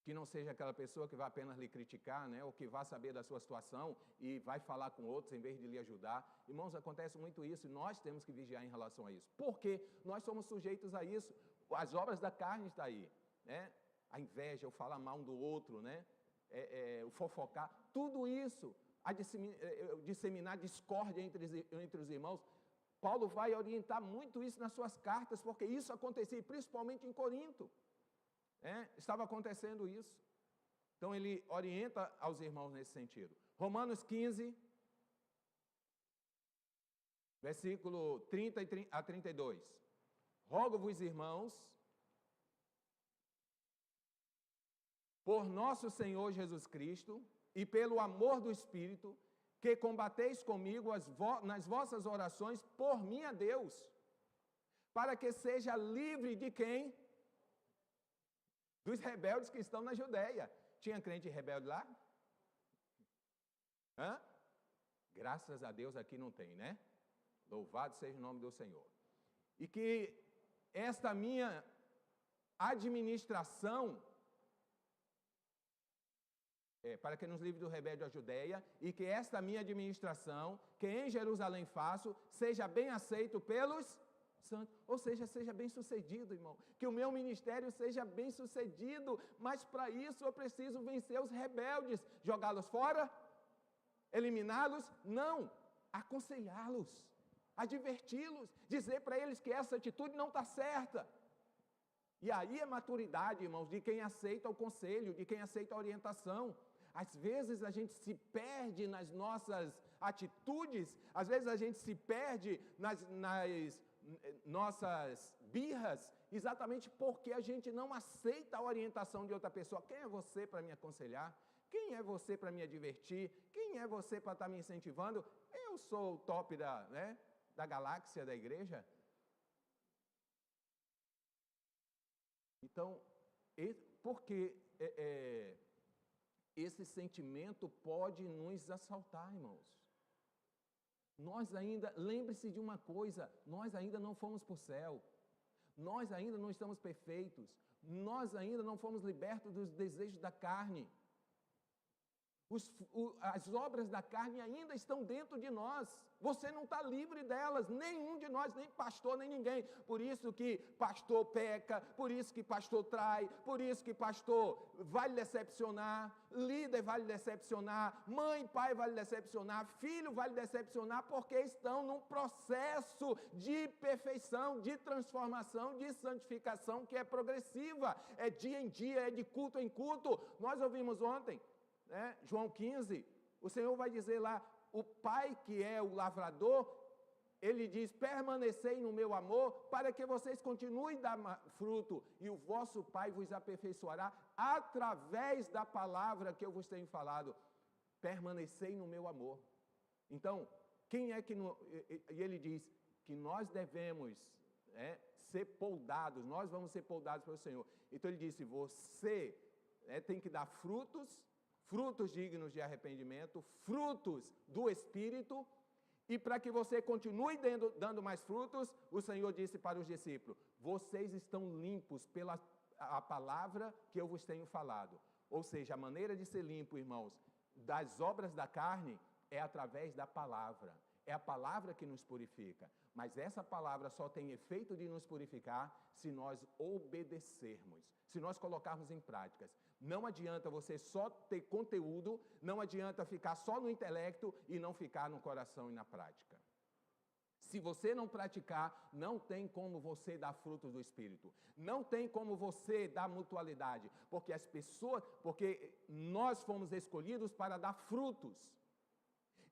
Que não seja aquela pessoa que vai apenas lhe criticar, né, ou que vai saber da sua situação e vai falar com outros em vez de lhe ajudar. Irmãos, acontece muito isso e nós temos que vigiar em relação a isso. Por quê? Nós somos sujeitos a isso. As obras da carne estão aí, né? A inveja, o falar mal um do outro, né? O fofocar, tudo isso, disseminar discórdia entre os irmãos. Paulo vai orientar muito isso nas suas cartas, porque isso acontecia, principalmente em Corinto. Estava acontecendo isso. Então ele orienta aos irmãos nesse sentido. Romanos 15, versículo 30 a 32. Rogo-vos, irmãos, por nosso Senhor Jesus Cristo e pelo amor do Espírito, que combateis comigo nas vossas orações por mim a Deus, para que seja livre de quem? Dos rebeldes que estão na Judéia. Tinha crente rebelde lá? Graças a Deus aqui não tem, né? Louvado seja o nome do Senhor. E que esta minha administração, para que nos livre do rebelde da Judéia, e que esta minha administração, que em Jerusalém faço, seja bem aceito pelos santos, ou seja, seja bem sucedido, irmão, que o meu ministério seja bem sucedido, mas para isso eu preciso vencer os rebeldes, jogá-los fora, eliminá-los, não, aconselhá-los, adverti-los, dizer para eles que essa atitude não está certa. E aí é maturidade, irmãos, de quem aceita o conselho, de quem aceita a orientação. Às vezes a gente se perde nas nossas atitudes, às vezes a gente se perde nas nossas birras, exatamente porque a gente não aceita a orientação de outra pessoa. Quem é você para me aconselhar? Quem é você para me advertir? Quem é você para estar me incentivando? Eu sou o top da galáxia da igreja. Então, porque esse sentimento pode nos assaltar, irmãos. Nós ainda, lembre-se de uma coisa, nós ainda não fomos para o céu, nós ainda não estamos perfeitos, nós ainda não fomos libertos dos desejos da carne. As obras da carne ainda estão dentro de nós. Você não está livre delas, nenhum de nós, nem pastor, nem ninguém. Por isso que pastor peca, por isso que pastor trai, por isso que pastor vai lhe decepcionar, líder vai lhe decepcionar, mãe, pai vai lhe decepcionar, filho vai lhe decepcionar, porque estão num processo de perfeição, de transformação, de santificação que é progressiva, é dia em dia, é de culto em culto. Nós ouvimos ontem, João 15, o Senhor vai dizer lá, o pai que é o lavrador, ele diz, permanecei no meu amor, para que vocês continuem a dar fruto, e o vosso pai vos aperfeiçoará, através da palavra que eu vos tenho falado, permanecei no meu amor. Então, quem é que, e ele diz, que nós devemos ser poldados, nós vamos ser poldados pelo Senhor. Então ele disse, você tem que dar frutos dignos de arrependimento, frutos do Espírito, E para que você continue dando mais frutos, o Senhor disse para os discípulos: vocês estão limpos pela a palavra que eu vos tenho falado. Ou seja, a maneira de ser limpo, irmãos, das obras da carne é através da palavra. É a palavra que nos purifica. Mas essa palavra só tem efeito de nos purificar se nós obedecermos, se nós colocarmos em práticas. Não adianta você só ter conteúdo, não adianta ficar só no intelecto e não ficar no coração e na prática. Se você não praticar, não tem como você dar frutos do Espírito. Não tem como você dar mutualidade, porque nós fomos escolhidos para dar frutos.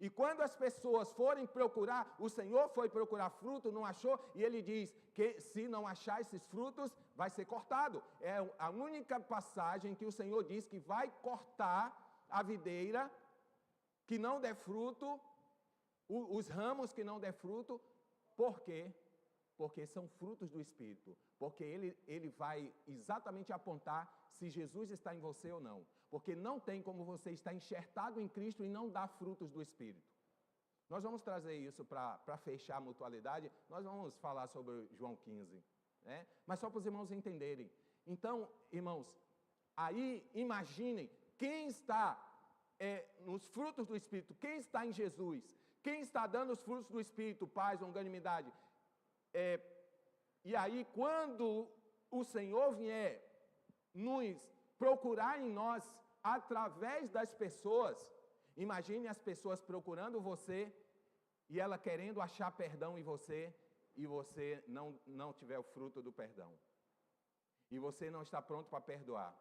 E quando as pessoas forem procurar, o Senhor foi procurar fruto, não achou, e Ele diz que se não achar esses frutos, vai ser cortado. É a única passagem que o Senhor diz que vai cortar a videira que não der fruto, os ramos que não der fruto. Por quê? Porque são frutos do Espírito. Porque ele vai exatamente apontar se Jesus está em você ou não. Porque não tem como você estar enxertado em Cristo e não dar frutos do Espírito. Nós vamos trazer isso para fechar a mutualidade. Nós vamos falar sobre João 15. Né? Mas só para os irmãos entenderem. Então, irmãos, aí imaginem quem está nos frutos do Espírito, quem está em Jesus, quem está dando os frutos do Espírito, paz, longanimidade. E aí, quando o Senhor vier nos procurar em nós, através das pessoas, imagine as pessoas procurando você, e ela querendo achar perdão em você, e você não tiver o fruto do perdão. E você não está pronto para perdoar.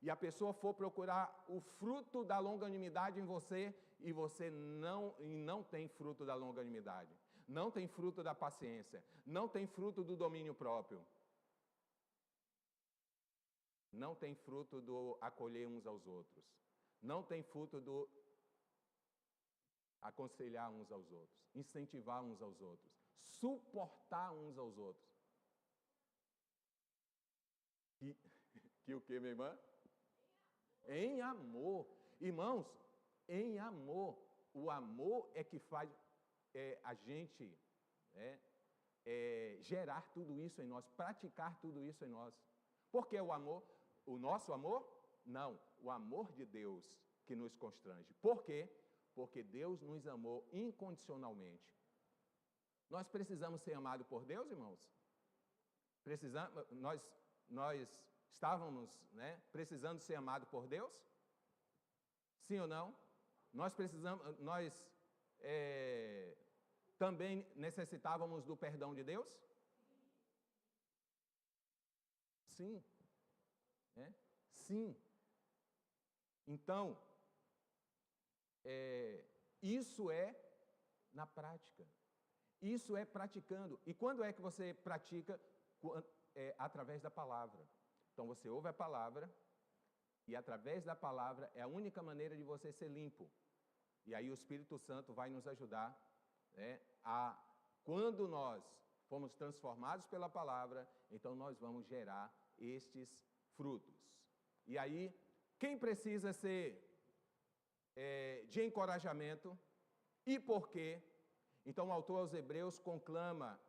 E a pessoa for procurar o fruto da longanimidade em você, e você não tem fruto da longanimidade. Não tem fruto da paciência. Não tem fruto do domínio próprio. Não tem fruto do acolher uns aos outros. Não tem fruto do aconselhar uns aos outros. Incentivar uns aos outros. Suportar uns aos outros. Que o que, minha irmã? Em amor. Irmãos, em amor. O amor é que faz a gente gerar tudo isso em nós, praticar tudo isso em nós. Por que o amor? O nosso amor? Não, o amor de Deus que nos constrange. Por quê? Porque Deus nos amou incondicionalmente. Nós precisamos ser amados por Deus, irmãos? Nós estávamos precisando ser amados por Deus? Sim ou não? Nós também necessitávamos do perdão de Deus? Sim. Sim. Então, isso é na prática. Isso é praticando. E quando é que você pratica? Através da palavra. Então, você ouve a palavra, e através da palavra é a única maneira de você ser limpo. E aí o Espírito Santo vai nos ajudar quando nós fomos transformados pela palavra, então nós vamos gerar estes frutos. E aí, quem precisa ser de encorajamento e por quê? Então o autor aos Hebreus conclama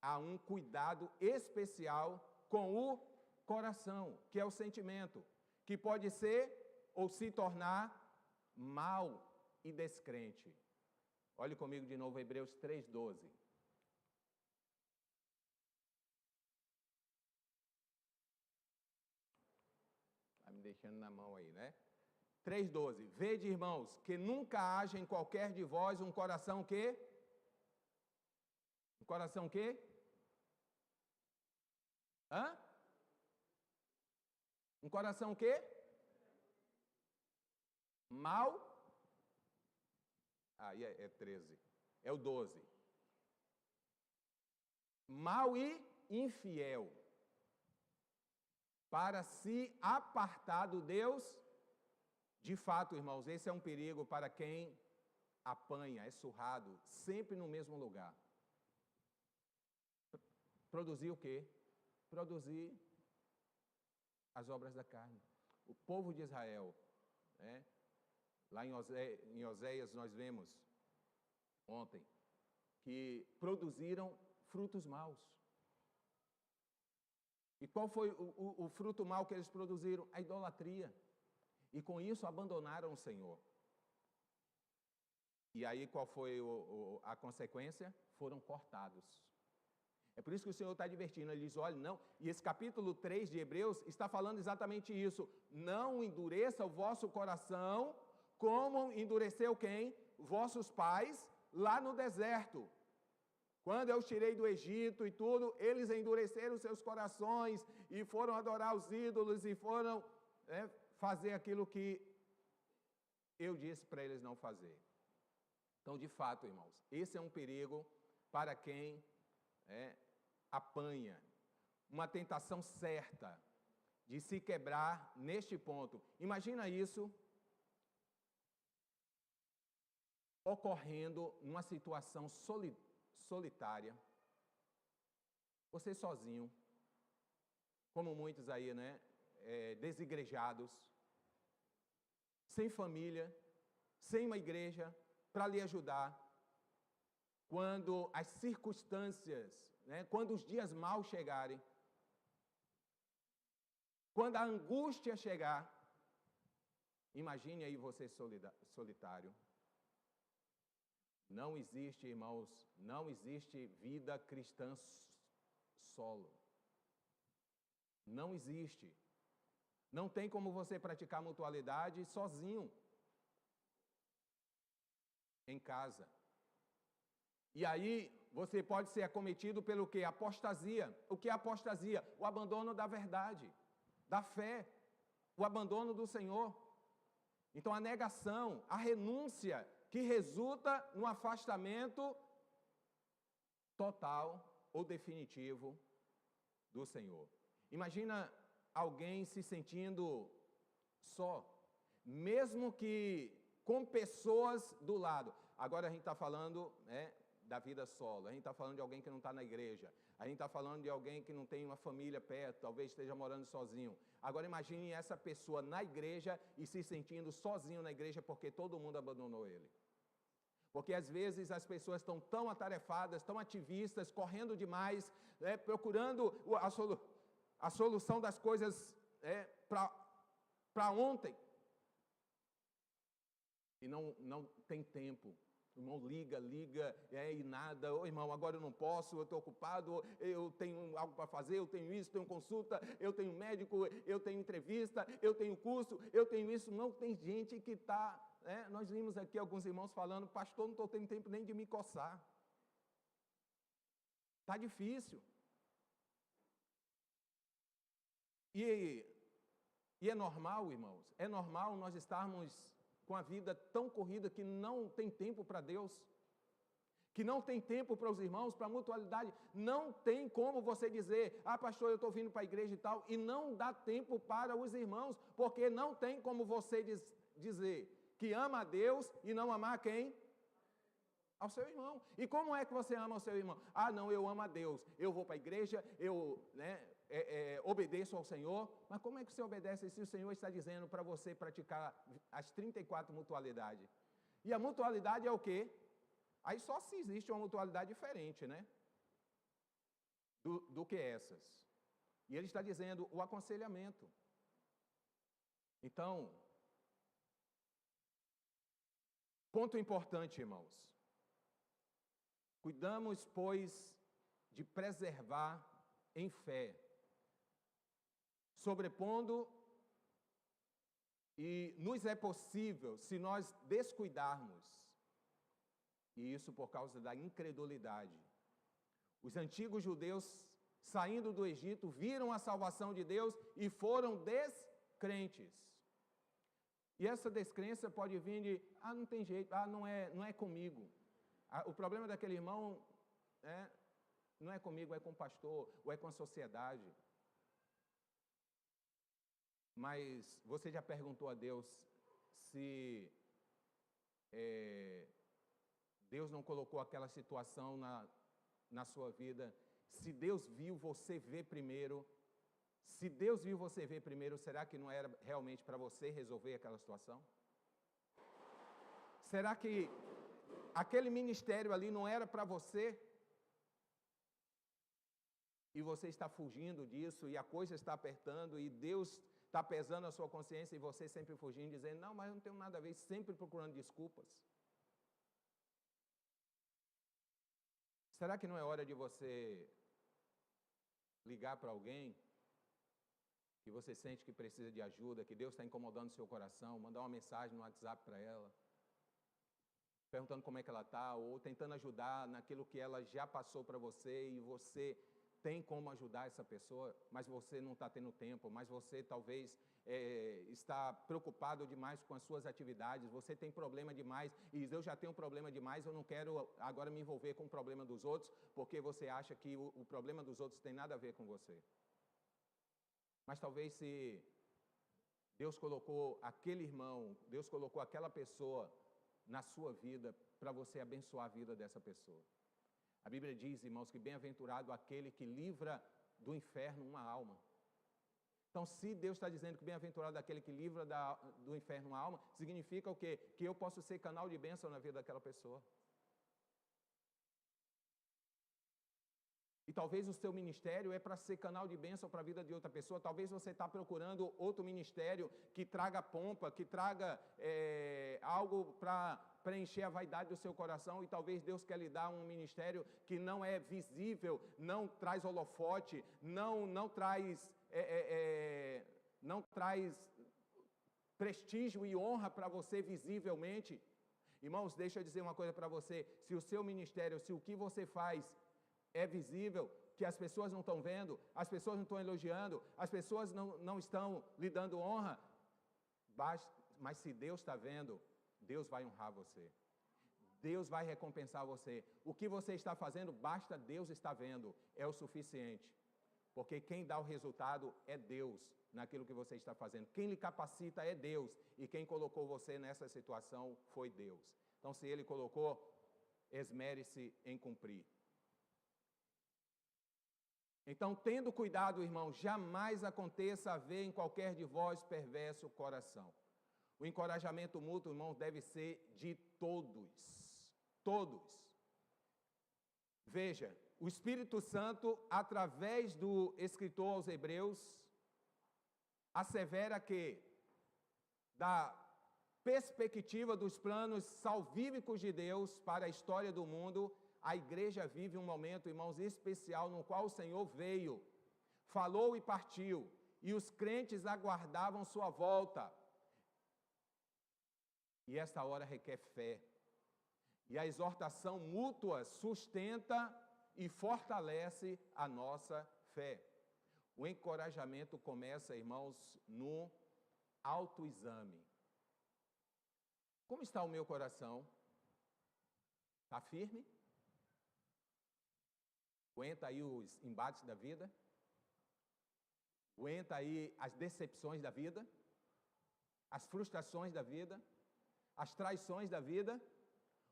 a um cuidado especial com o coração, que é o sentimento, que pode ser ou se tornar mau e descrente. Olhe comigo de novo, Hebreus 3:12. Está me deixando na mão aí, né? 3:12. Vede, irmãos, que nunca haja em qualquer de vós um coração que? Um coração que? Um coração que? Mal. Aí é 13. É o 12. Mal e infiel. Para se apartar do Deus. De fato, irmãos, esse é um perigo para quem apanha, é surrado, sempre no mesmo lugar. Produzir o quê? Produzir as obras da carne. O povo de Israel, lá em Oséias nós vemos ontem, que produziram frutos maus. E qual foi o fruto mau que eles produziram? A idolatria. E com isso abandonaram o Senhor. E aí qual foi a consequência? Foram cortados. É por isso que o Senhor está advertindo. Ele diz, olha, não. E esse capítulo 3 de Hebreus está falando exatamente isso. Não endureça o vosso coração, como endureceu quem? Vossos pais lá no deserto. Quando eu os tirei do Egito e tudo, eles endureceram seus corações e foram adorar os ídolos e foram fazer aquilo que eu disse para eles não fazer. Então, de fato, irmãos, esse é um perigo para quem apanha. Uma tentação certa de se quebrar neste ponto. Imagina isso ocorrendo numa situação solitária. Você sozinho, como muitos aí, desigrejados, sem família, sem uma igreja para lhe ajudar. Quando as circunstâncias, quando os dias maus chegarem, quando a angústia chegar, imagine aí você solitário. Não existe, irmãos, não existe vida cristã solo. Não existe. Não tem como você praticar mutualidade sozinho, em casa. E aí você pode ser acometido pelo quê? Apostasia. O que é apostasia? O abandono da verdade, da fé, o abandono do Senhor. Então a negação, a renúncia, que resulta no afastamento total ou definitivo do Senhor. Imagina alguém se sentindo só, mesmo que com pessoas do lado. Agora a gente está falando da vida solo, a gente está falando de alguém que não está na igreja, a gente está falando de alguém que não tem uma família perto, talvez esteja morando sozinho. Agora imagine essa pessoa na igreja e se sentindo sozinho na igreja porque todo mundo abandonou ele. Porque às vezes as pessoas estão tão atarefadas, tão ativistas, correndo demais, procurando a solução das coisas para ontem. E não tem tempo. O irmão liga, e nada. Ô irmão, agora eu não posso, eu estou ocupado, eu tenho algo para fazer, eu tenho isso, tenho consulta, eu tenho médico, eu tenho entrevista, eu tenho curso, eu tenho isso. Não, tem gente que está... nós vimos aqui alguns irmãos falando, pastor, não estou tendo tempo nem de me coçar. Está difícil. E é normal, irmãos, é normal nós estarmos com a vida tão corrida que não tem tempo para Deus, que não tem tempo para os irmãos, para a mutualidade. Não tem como você dizer, pastor, eu estou vindo para a igreja e tal, e não dá tempo para os irmãos, porque não tem como você dizer que ama a Deus e não amar quem? Ao seu irmão. E como é que você ama o seu irmão? Não, eu amo a Deus, eu vou para a igreja, eu obedeço ao Senhor. Mas como é que você obedece se o Senhor está dizendo para você praticar as 34 mutualidades? E a mutualidade é o quê? Aí só se existe uma mutualidade diferente, do que essas. E ele está dizendo o aconselhamento. Então, ponto importante, irmãos. Cuidamos, pois, de preservar em fé, sobrepondo, e nos é possível, se nós descuidarmos, e isso por causa da incredulidade. Os antigos judeus, saindo do Egito, viram a salvação de Deus e foram descrentes. E essa descrença pode vir de, não tem jeito, não é comigo. O problema daquele irmão não é comigo, é com o pastor, ou é com a sociedade. Mas você já perguntou a Deus se Deus não colocou aquela situação na sua vida? Se Deus viu você ver primeiro, será que não era realmente para você resolver aquela situação? Será que aquele ministério ali não era para você, e você está fugindo disso, e a coisa está apertando, e Deus está pesando a sua consciência, e você sempre fugindo, dizendo, não, mas eu não tenho nada a ver, sempre procurando desculpas. Será que não é hora de você ligar para alguém que você sente que precisa de ajuda, que Deus está incomodando o seu coração, mandar uma mensagem no WhatsApp para ela, perguntando como é que ela está, ou tentando ajudar naquilo que ela já passou para você e você tem como ajudar essa pessoa, mas você não está tendo tempo, mas você talvez está preocupado demais com as suas atividades, você tem problema demais e diz, eu já tenho problema demais, eu não quero agora me envolver com o problema dos outros, porque você acha que o problema dos outros tem nada a ver com você. Mas talvez se Deus colocou aquele irmão, Deus colocou aquela pessoa na sua vida para você abençoar a vida dessa pessoa. A Bíblia diz, irmãos, que bem-aventurado aquele que livra do inferno uma alma. Então, se Deus está dizendo que bem-aventurado aquele que livra do inferno uma alma, significa o quê? Que eu posso ser canal de bênção na vida daquela pessoa. E talvez o seu ministério é para ser canal de bênção para a vida de outra pessoa. Talvez você está procurando outro ministério que traga pompa, que traga algo para preencher a vaidade do seu coração. E talvez Deus quer lhe dar um ministério que não é visível, não traz holofote, não traz prestígio e honra para você visivelmente. Irmãos, deixa eu dizer uma coisa para você. Se o seu ministério, se o que você faz é visível, que as pessoas não estão vendo, as pessoas não estão elogiando, as pessoas não estão lhe dando honra, mas se Deus está vendo, Deus vai honrar você. Deus vai recompensar você. O que você está fazendo, basta Deus estar vendo, é o suficiente. Porque quem dá o resultado é Deus naquilo que você está fazendo. Quem lhe capacita é Deus. E quem colocou você nessa situação foi Deus. Então, se Ele colocou, esmere-se em cumprir. Então, tendo cuidado, irmão, jamais aconteça haver em qualquer de vós perverso coração. O encorajamento mútuo, irmão, deve ser de todos. Todos. Veja, o Espírito Santo, através do escritor aos Hebreus, assevera que, da perspectiva dos planos salvíficos de Deus para a história do mundo, a igreja vive um momento, irmãos, especial no qual o Senhor veio, falou e partiu, e os crentes aguardavam sua volta. E esta hora requer fé. E a exortação mútua sustenta e fortalece a nossa fé. O encorajamento começa, irmãos, no autoexame. Como está o meu coração? Está firme? Aguenta aí os embates da vida? Aguenta aí as decepções da vida? As frustrações da vida? As traições da vida?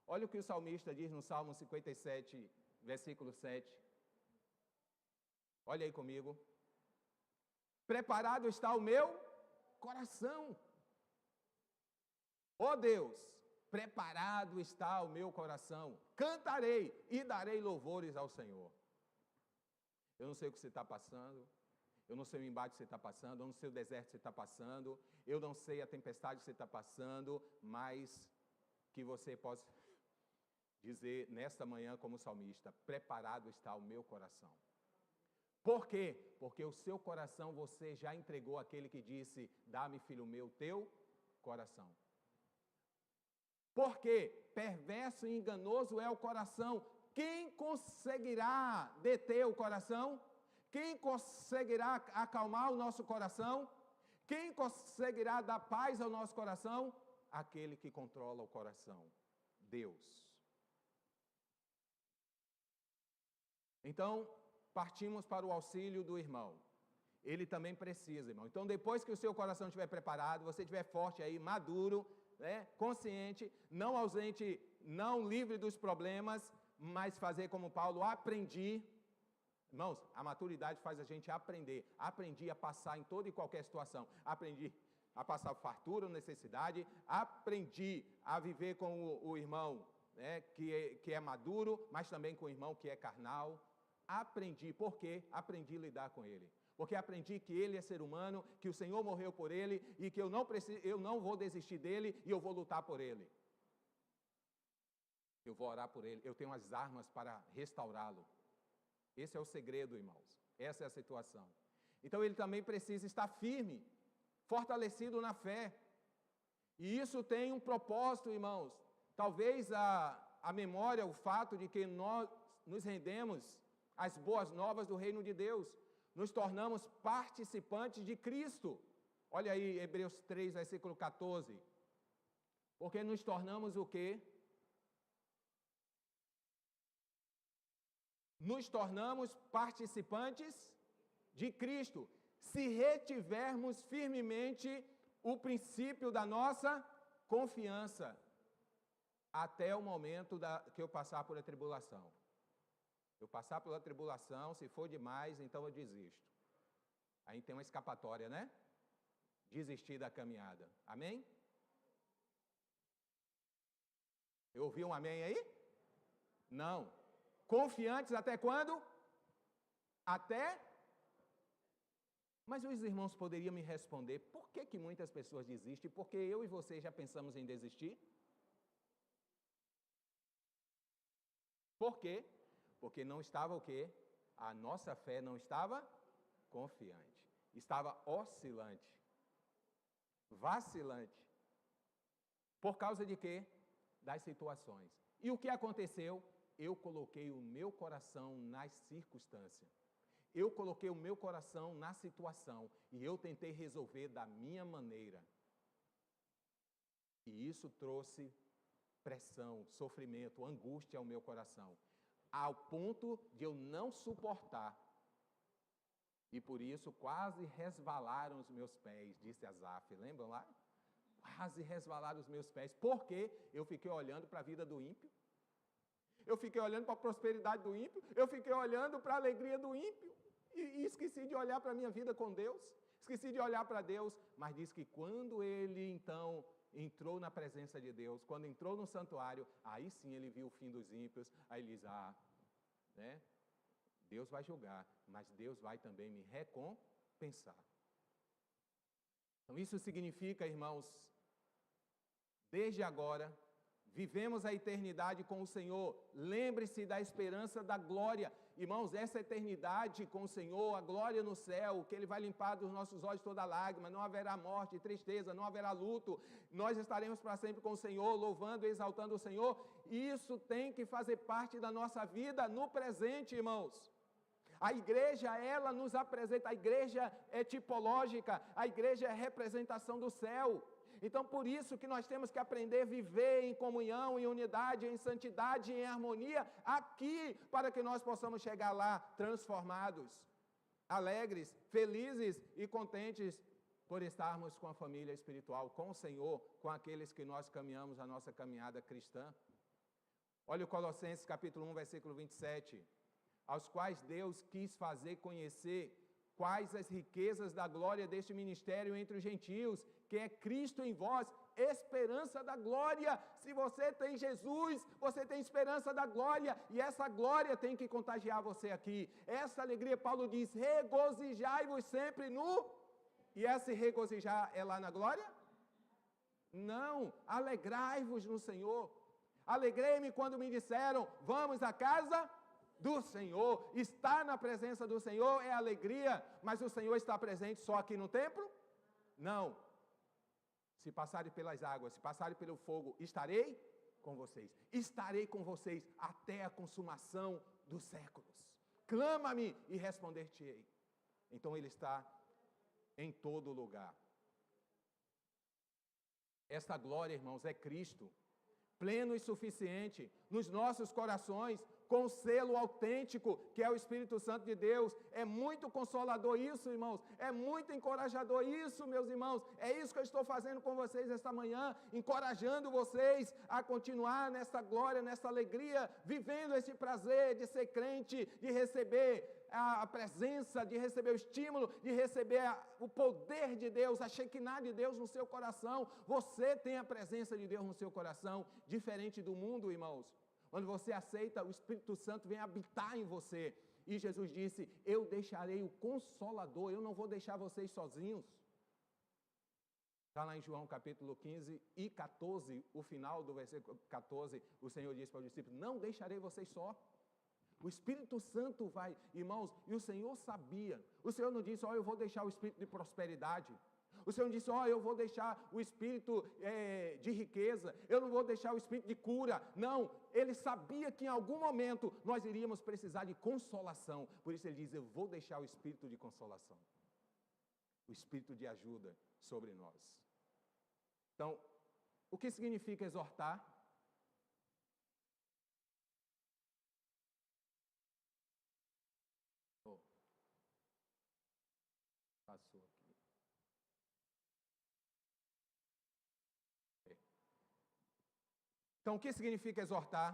Olha o que o salmista diz no Salmo 57, versículo 7. Olha aí comigo. Preparado está o meu coração. Ó Deus, preparado está o meu coração. Cantarei e darei louvores ao Senhor. Eu não sei o que você está passando. Eu não sei o embate que você está passando. Eu não sei o deserto que você está passando. Eu não sei a tempestade que você está passando. Mas que você possa dizer nesta manhã como salmista, preparado está o meu coração. Por quê? Porque o seu coração você já entregou àquele que disse, dá-me, filho meu, teu coração. Por quê? Perverso e enganoso é o coração. Quem conseguirá deter o coração? Quem conseguirá acalmar o nosso coração? Quem conseguirá dar paz ao nosso coração? Aquele que controla o coração, Deus. Então, partimos para o auxílio do irmão. Ele também precisa, irmão. Então, depois que o seu coração estiver preparado, você estiver forte aí, maduro, né, consciente, não ausente, não livre dos problemas, mas fazer como Paulo, aprendi. Irmãos, a maturidade faz a gente aprender. Aprendi a passar em toda e qualquer situação. Aprendi a passar fartura ou necessidade. Aprendi a viver com o irmão né, que é maduro, mas também com o irmão que é carnal. Aprendi. Por quê? Aprendi a lidar com ele. Porque aprendi que ele é ser humano, que o Senhor morreu por ele e que eu não vou desistir dele e eu vou lutar por ele. Eu vou orar por ele. Eu tenho as armas para restaurá-lo. Esse é o segredo, irmãos. Essa é a situação. Então ele também precisa estar firme, fortalecido na fé. E isso tem um propósito, irmãos. Talvez a memória, o fato de que nós nos rendemos às boas novas do reino de Deus, nos tornamos participantes de Cristo. Olha aí, Hebreus 3, versículo 14. Porque nos tornamos o quê? Nos tornamos participantes de Cristo, se retivermos firmemente o princípio da nossa confiança, até o momento que eu passar por a tribulação. Eu passar pela tribulação, se for demais, então eu desisto. Aí tem uma escapatória, né? Desistir da caminhada. Amém? Eu ouvi um amém aí? Não. Confiantes até quando? Até? Mas os irmãos poderiam me responder, por que muitas pessoas desistem? Porque eu e você já pensamos em desistir? Por quê? Porque não estava o quê? A nossa fé não estava confiante. Estava oscilante. Vacilante. Por causa de quê? Das situações. E o que aconteceu? Eu coloquei o meu coração nas circunstâncias. Eu coloquei o meu coração na situação. E eu tentei resolver da minha maneira. E isso trouxe pressão, sofrimento, angústia ao meu coração. Ao ponto de eu não suportar. E por isso quase resvalaram os meus pés, disse Asaf. Lembram lá? Quase resvalaram os meus pés. Por quê? Eu fiquei olhando para a vida do ímpio. Eu fiquei olhando para a prosperidade do ímpio. Eu fiquei olhando para a alegria do ímpio. E esqueci de olhar para a minha vida com Deus. Esqueci de olhar para Deus. Mas diz que quando ele, então, entrou na presença de Deus, quando entrou no santuário, aí sim ele viu o fim dos ímpios. Aí ele diz, né? Deus vai julgar, mas Deus vai também me recompensar. Então isso significa, irmãos, desde agora, vivemos a eternidade com o Senhor. Lembre-se da esperança da glória. Irmãos, essa eternidade com o Senhor, a glória no céu, que Ele vai limpar dos nossos olhos toda lágrima, não haverá morte, tristeza, não haverá luto. Nós estaremos para sempre com o Senhor, louvando e exaltando o Senhor. Isso tem que fazer parte da nossa vida no presente, irmãos. A igreja, ela nos apresenta, a igreja é tipológica, a igreja é representação do céu. Então, por isso que nós temos que aprender a viver em comunhão, em unidade, em santidade, em harmonia, aqui, para que nós possamos chegar lá transformados, alegres, felizes e contentes por estarmos com a família espiritual, com o Senhor, com aqueles que nós caminhamos a nossa caminhada cristã. Olha o Colossenses capítulo 1, versículo 27. Aos quais Deus quis fazer conhecer quais as riquezas da glória deste ministério entre os gentios, que é Cristo em vós, esperança da glória. Se você tem Jesus, você tem esperança da glória, e essa glória tem que contagiar você aqui. Essa alegria, Paulo diz, regozijai-vos sempre no... E esse regozijar é lá na glória? Não, alegrai-vos no Senhor. Alegrei-me quando me disseram, vamos à casa do Senhor. Estar na presença do Senhor é alegria, mas o Senhor está presente só aqui no templo? Não. Se passarem pelas águas, se passarem pelo fogo, estarei com vocês. Estarei com vocês até a consumação dos séculos. Clama-me e responder-te-ei. Então Ele está em todo lugar. Esta glória, irmãos, é Cristo, pleno e suficiente nos nossos corações, com o selo autêntico, que é o Espírito Santo de Deus. É muito consolador isso, irmãos. É muito encorajador isso, meus irmãos. É isso que eu estou fazendo com vocês esta manhã, encorajando vocês a continuar nessa glória, nessa alegria, vivendo esse prazer de ser crente, de receber a presença, de receber o estímulo, de receber o poder de Deus, a Shekinah de Deus no seu coração. Você tem a presença de Deus no seu coração, diferente do mundo, irmãos. Quando você aceita, o Espírito Santo vem habitar em você. E Jesus disse, eu deixarei o Consolador, eu não vou deixar vocês sozinhos. Está lá em João capítulo 15 e 14, o final do versículo 14, o Senhor disse para os discípulos, não deixarei vocês só. O Espírito Santo vai, irmãos, e o Senhor sabia. O Senhor não disse, eu vou deixar o Espírito de prosperidade. O Senhor disse, eu vou deixar o Espírito de riqueza. Eu não vou deixar o Espírito de cura. Não, Ele sabia que em algum momento nós iríamos precisar de consolação. Por isso Ele diz, eu vou deixar o Espírito de consolação. O Espírito de ajuda sobre nós. Então, o que significa exortar? Passou aqui. Então, o que significa exortar?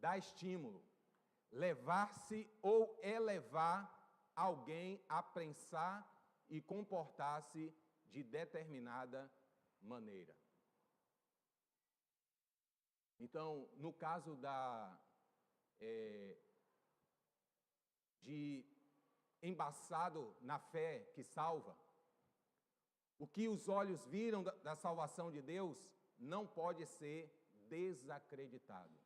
Dar estímulo, levar-se ou elevar alguém a pensar e comportar-se de determinada maneira. Então, no caso de embaçado na fé que salva, o que os olhos viram da salvação de Deus não pode ser desacreditado.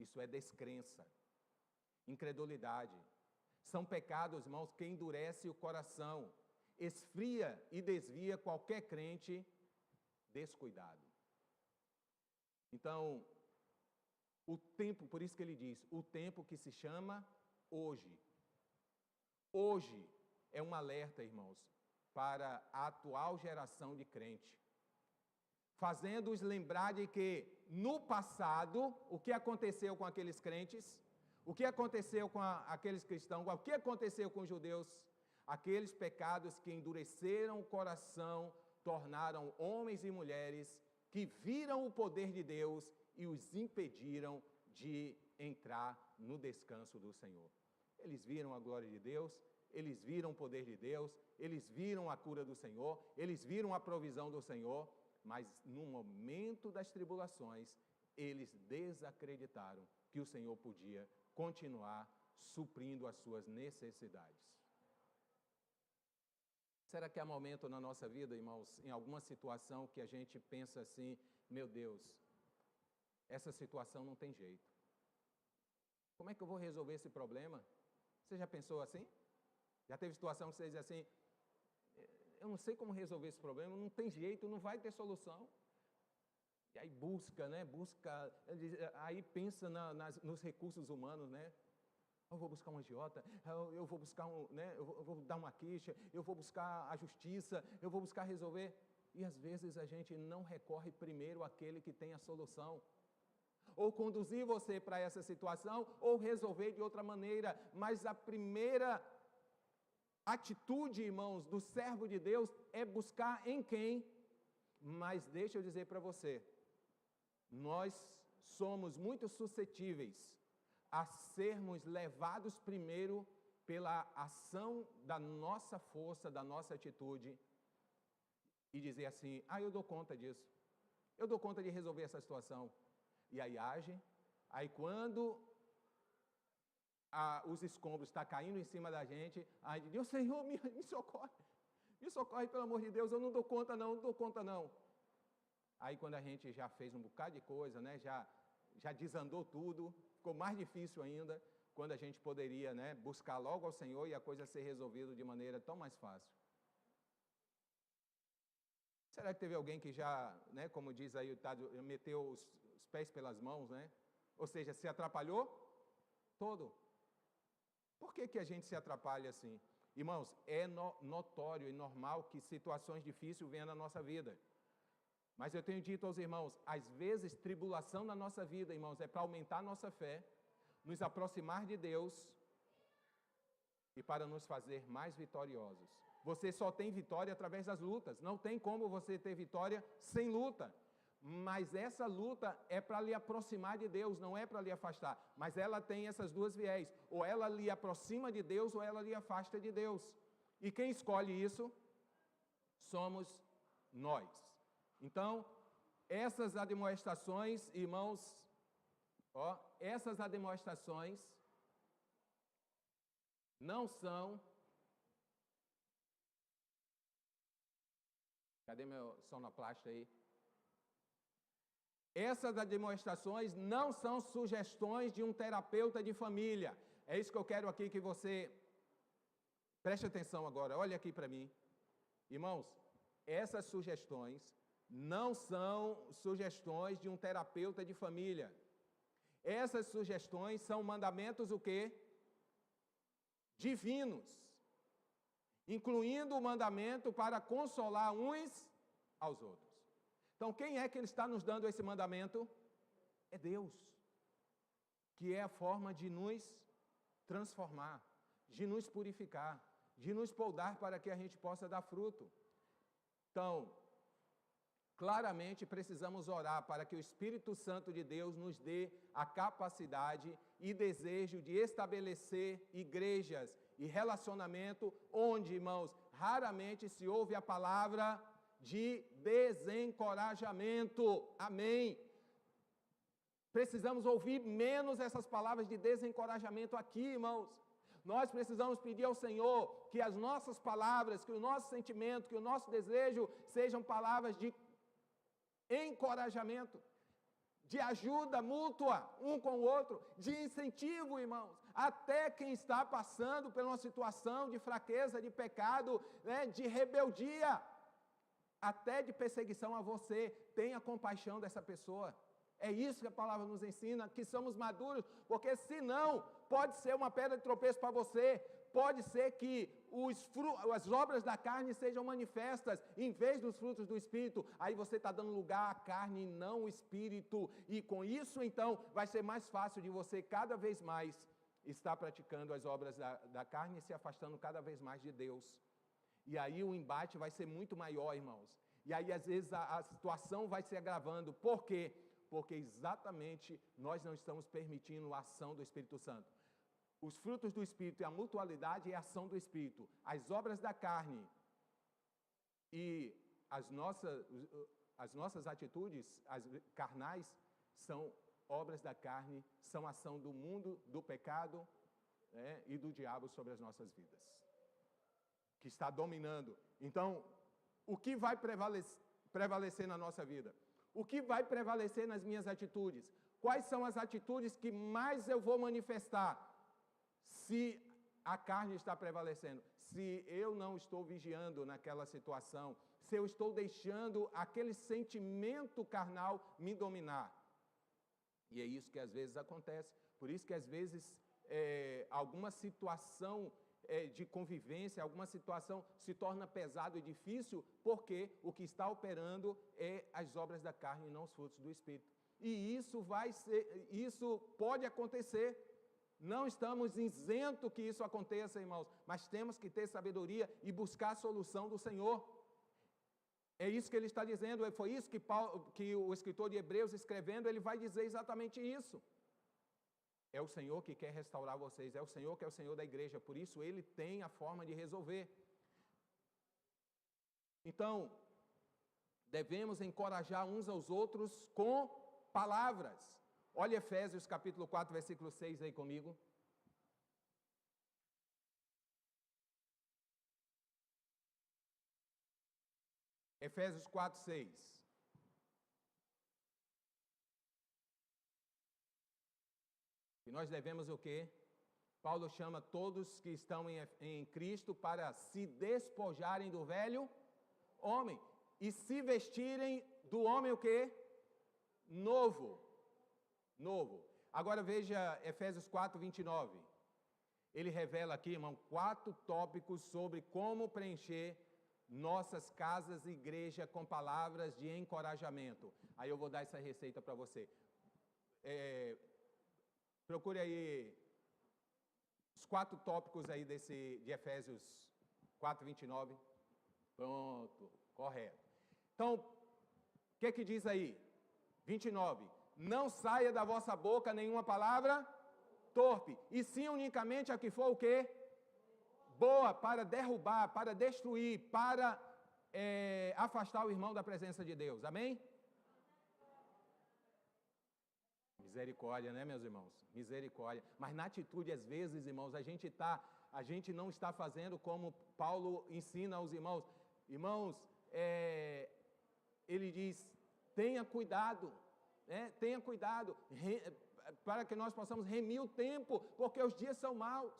Isso é descrença, incredulidade. São pecados, irmãos, que endurece o coração, esfria e desvia qualquer crente descuidado. Então, o tempo, por isso que ele diz, o tempo que se chama hoje. Hoje é um alerta, irmãos, para a atual geração de crente, fazendo-os lembrar de que no passado, o que aconteceu com aqueles crentes, o que aconteceu com aqueles cristãos, o que aconteceu com os judeus, aqueles pecados que endureceram o coração, tornaram homens e mulheres que viram o poder de Deus e os impediram de entrar no descanso do Senhor. Eles viram a glória de Deus, eles viram o poder de Deus, eles viram a cura do Senhor, eles viram a provisão do Senhor, mas no momento das tribulações, eles desacreditaram que o Senhor podia continuar suprindo as suas necessidades. Será que há momento na nossa vida, irmãos, em alguma situação que a gente pensa assim, meu Deus, essa situação não tem jeito. Como é que eu vou resolver esse problema? Você já pensou assim? Já teve situação que você diz assim, eu não sei como resolver esse problema, não tem jeito, não vai ter solução. E aí busca, né? Aí pensa nos recursos humanos, né? Eu vou buscar um agiota, eu vou buscar eu vou dar uma queixa, eu vou buscar a justiça, eu vou buscar resolver. E às vezes a gente não recorre primeiro àquele que tem a solução. Ou conduzir você para essa situação, ou resolver de outra maneira. Mas a primeira atitude, irmãos, do servo de Deus é buscar em quem? Mas deixa eu dizer para você, nós somos muito suscetíveis a sermos levados primeiro pela ação da nossa força, da nossa atitude, e dizer assim, eu dou conta disso, eu dou conta de resolver essa situação. E aí age, aí quando os escombros estão caindo em cima da gente, aí diz, Senhor, me socorre pelo amor de Deus, eu não dou conta não. Aí quando a gente já fez um bocado de coisa, né, já desandou tudo, ficou mais difícil ainda, quando a gente poderia, né, buscar logo ao Senhor e a coisa ser resolvida de maneira tão mais fácil. Será que teve alguém que já, né, como diz aí o Tado, meteu os pés pelas mãos, né? Ou seja, se atrapalhou todo? Por que a gente se atrapalha assim? Irmãos, é notório e normal que situações difíceis venham na nossa vida. Mas eu tenho dito aos irmãos, às vezes tribulação na nossa vida, irmãos, é para aumentar a nossa fé. nos aproximar de Deus e para nos fazer mais vitoriosos. Você só tem vitória através das lutas. Não tem como você ter vitória sem luta. Mas essa luta é para lhe aproximar de Deus, não é para lhe afastar. Mas ela tem essas duas viés. Ou ela lhe aproxima de Deus, ou ela lhe afasta de Deus. E quem escolhe isso? Somos nós. Então, essas admoestações, irmãos, essas admoestações não são... Cadê meu sonoplasta aí? Essas admoestações não são sugestões de um terapeuta de família. É isso que eu quero aqui que você preste atenção agora. Olha aqui para mim. Irmãos, essas sugestões não são sugestões de um terapeuta de família. Essas sugestões são mandamentos o quê? Divinos. Incluindo o mandamento para consolar uns aos outros. Então, quem é que ele está nos dando esse mandamento? É Deus, que é a forma de nos transformar, de nos purificar, de nos poldar para que a gente possa dar fruto. Então, claramente precisamos orar para que o Espírito Santo de Deus nos dê a capacidade e desejo de estabelecer igrejas e relacionamento onde, irmãos, raramente se ouve a palavra de desencorajamento. Amém. Precisamos ouvir menos essas palavras de desencorajamento aqui, irmãos. Nós precisamos pedir ao Senhor que as nossas palavras, que o nosso sentimento, que o nosso desejo sejam palavras de encorajamento, de ajuda mútua um com o outro, de incentivo, irmãos. Até quem está passando por uma situação de fraqueza, de pecado, né, de rebeldia, até de perseguição a você, tenha compaixão dessa pessoa. É isso que a palavra nos ensina, que somos maduros, porque senão pode ser uma pedra de tropeço para você, pode ser que as obras da carne sejam manifestas, em vez dos frutos do Espírito, aí você está dando lugar à carne e não o Espírito, e com isso então vai ser mais fácil de você cada vez mais estar praticando as obras da carne e se afastando cada vez mais de Deus. E aí o embate vai ser muito maior, irmãos. E aí, às vezes, a situação vai se agravando. Por quê? Porque exatamente nós não estamos permitindo a ação do Espírito Santo. Os frutos do Espírito e a mutualidade é a ação do Espírito. As obras da carne e as nossas atitudes carnais são obras da carne, são ação do mundo, do pecado, né, e do diabo sobre as nossas vidas, que está dominando. Então, o que vai prevalecer na nossa vida? O que vai prevalecer nas minhas atitudes? Quais são as atitudes que mais eu vou manifestar se a carne está prevalecendo? Se eu não estou vigiando naquela situação, se eu estou deixando aquele sentimento carnal me dominar. E é isso que às vezes acontece. Por isso que às vezes alguma situação de convivência, alguma situação se torna pesado e difícil, porque o que está operando é as obras da carne e não os frutos do Espírito. E isso pode acontecer. Não estamos isentos que isso aconteça, irmãos, mas temos que ter sabedoria e buscar a solução do Senhor. É isso que ele está dizendo, foi isso que o escritor de Hebreus escrevendo, ele vai dizer exatamente isso. É o Senhor que quer restaurar vocês, é o Senhor que é o Senhor da igreja, por isso ele tem a forma de resolver. Então, devemos encorajar uns aos outros com palavras. Olha Efésios capítulo 4, versículo 6 aí comigo. Efésios 4, 6. E nós devemos o quê? Paulo chama todos que estão em Cristo para se despojarem do velho homem e se vestirem do homem o quê? Novo. Agora veja Efésios 4, 29. Ele revela aqui, irmão, 4 tópicos sobre como preencher nossas casas e igreja com palavras de encorajamento. Aí eu vou dar essa receita para você. Procure aí os 4 tópicos aí de Efésios 4:29. Pronto, correto. Então, o que diz aí? 29. Não saia da vossa boca nenhuma palavra torpe, e sim unicamente a que for o quê? Boa, para derrubar, para destruir, para afastar o irmão da presença de Deus. Amém? Misericórdia, né, meus irmãos? Misericórdia. Mas na atitude, às vezes, irmãos, a gente não está fazendo como Paulo ensina aos irmãos. Irmãos, ele diz, tenha cuidado, né? Tenha cuidado, para que nós possamos remir o tempo, porque os dias são maus.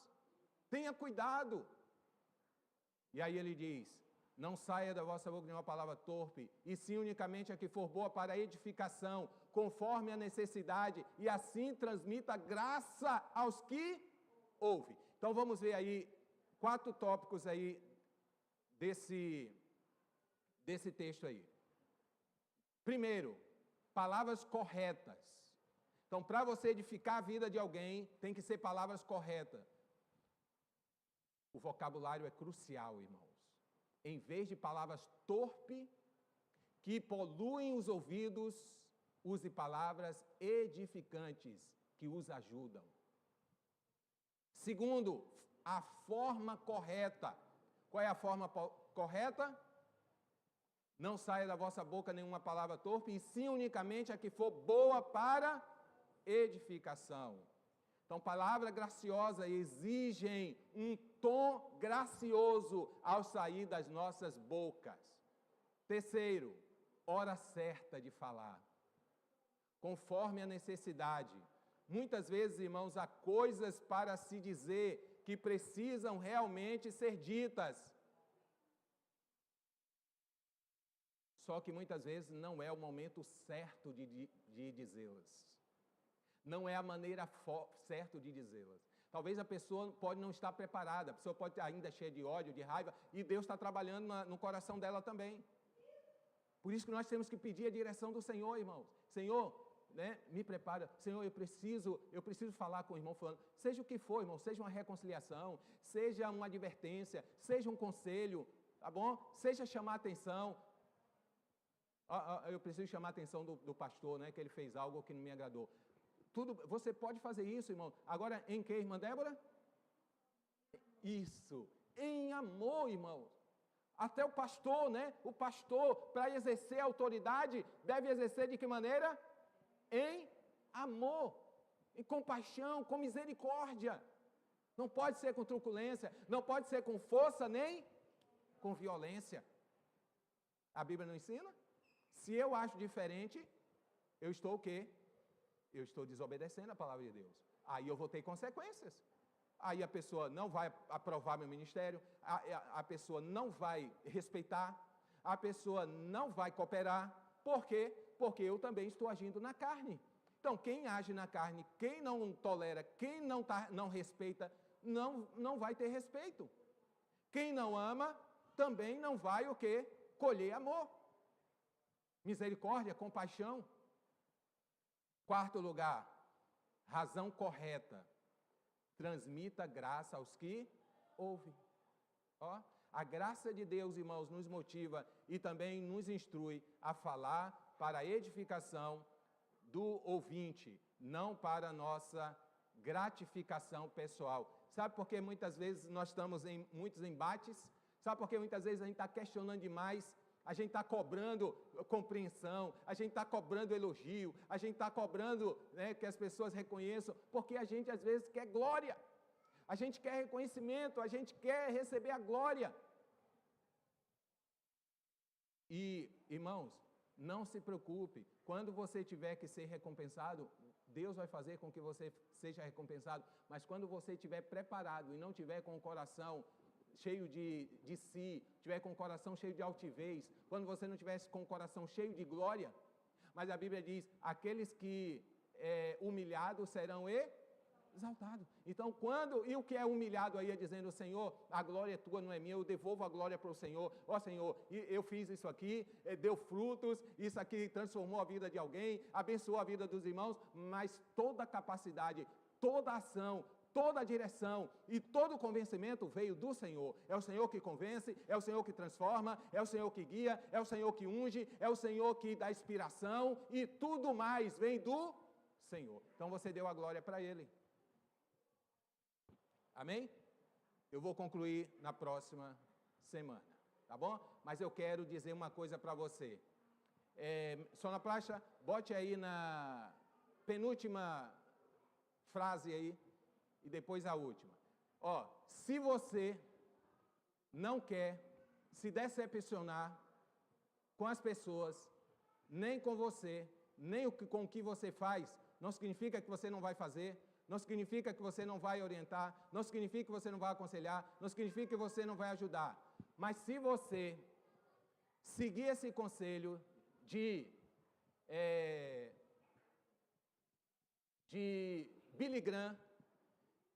Tenha cuidado. E aí ele diz, não saia da vossa boca nenhuma palavra torpe, e sim unicamente a que for boa para a edificação, conforme a necessidade, e assim transmita graça aos que ouvem. Então vamos ver aí 4 tópicos aí desse texto aí. Primeiro, palavras corretas. Então, para você edificar a vida de alguém, tem que ser palavras corretas. O vocabulário é crucial, irmãos. Em vez de palavras torpes, que poluem os ouvidos, use palavras edificantes, que os ajudam. Segundo, a forma correta. Qual é a forma correta? Não saia da vossa boca nenhuma palavra torpe, e sim unicamente a que for boa para edificação. Então, palavra graciosa exigem um tom gracioso ao sair das nossas bocas. Terceiro, hora certa de falar, conforme a necessidade. Muitas vezes, irmãos, há coisas para se dizer que precisam realmente ser ditas. Só que muitas vezes não é o momento certo de dizê-las. Não é a maneira certa de dizê-las. Talvez a pessoa pode não estar preparada, a pessoa pode estar ainda cheia de ódio, de raiva, e Deus está trabalhando no coração dela também. Por isso que nós temos que pedir a direção do Senhor, irmãos. Senhor, né, me prepara. Senhor, eu preciso falar com o irmão fulano. Seja o que for, irmão, seja uma reconciliação, seja uma advertência, seja um conselho, tá bom? Seja chamar a atenção. Eu preciso chamar a atenção do pastor, né, que ele fez algo que não me agradou. Você pode fazer isso, irmão. Agora, em que, irmã Débora? Isso, em amor, irmãos. Até o pastor, né? O pastor, para exercer a autoridade, deve exercer de que maneira? Em amor, em compaixão, com misericórdia. Não pode ser com truculência, não pode ser com força, nem com violência. A Bíblia não ensina? Se eu acho diferente, eu estou o quê? Eu estou desobedecendo a palavra de Deus. Aí eu vou ter consequências. Aí a pessoa não vai aprovar meu ministério, a pessoa não vai respeitar, a pessoa não vai cooperar. Por quê? Porque eu também estou agindo na carne. Então, quem age na carne, quem não tolera, quem não respeita, não vai ter respeito. Quem não ama, também não vai o quê? Colher amor. Misericórdia, compaixão. Quarto lugar, razão correta. Transmita graça aos que ouvem. Ó, a graça de Deus, irmãos, nos motiva e também nos instrui a falar para a edificação do ouvinte, não para a nossa gratificação pessoal. Sabe por que muitas vezes nós estamos em muitos embates? Sabe por que muitas vezes a gente está questionando demais? A gente está cobrando compreensão, a gente está cobrando elogio, a gente está cobrando, né, que as pessoas reconheçam, porque a gente às vezes quer glória, a gente quer reconhecimento, a gente quer receber a glória. E, irmãos, não se preocupe, quando você tiver que ser recompensado, Deus vai fazer com que você seja recompensado, mas quando você estiver preparado e não estiver com o coração cheio de si, tiver com o coração cheio de altivez, quando você não tivesse com o coração cheio de glória, mas a Bíblia diz, aqueles que humilhados serão exaltados. Então, e o que é humilhado aí é dizendo, Senhor, a glória é tua, não é minha, eu devolvo a glória para o Senhor. Ó Senhor, eu fiz isso aqui, deu frutos, isso aqui transformou a vida de alguém, abençoou a vida dos irmãos, mas toda a capacidade, toda a ação, toda a direção e todo o convencimento veio do Senhor. É o Senhor que convence, é o Senhor que transforma, é o Senhor que guia, é o Senhor que unge, é o Senhor que dá inspiração e tudo mais vem do Senhor. Então você deu a glória para Ele. Amém? Eu vou concluir na próxima semana, tá bom? Mas eu quero dizer uma coisa para você. Sonoplasta, bote aí na penúltima frase aí e depois a última. Ó, se você não quer se decepcionar com as pessoas, nem com você, nem com o que você faz, não significa que você não vai fazer, não significa que você não vai orientar, não significa que você não vai aconselhar, não significa que você não vai ajudar. Mas se você seguir esse conselho de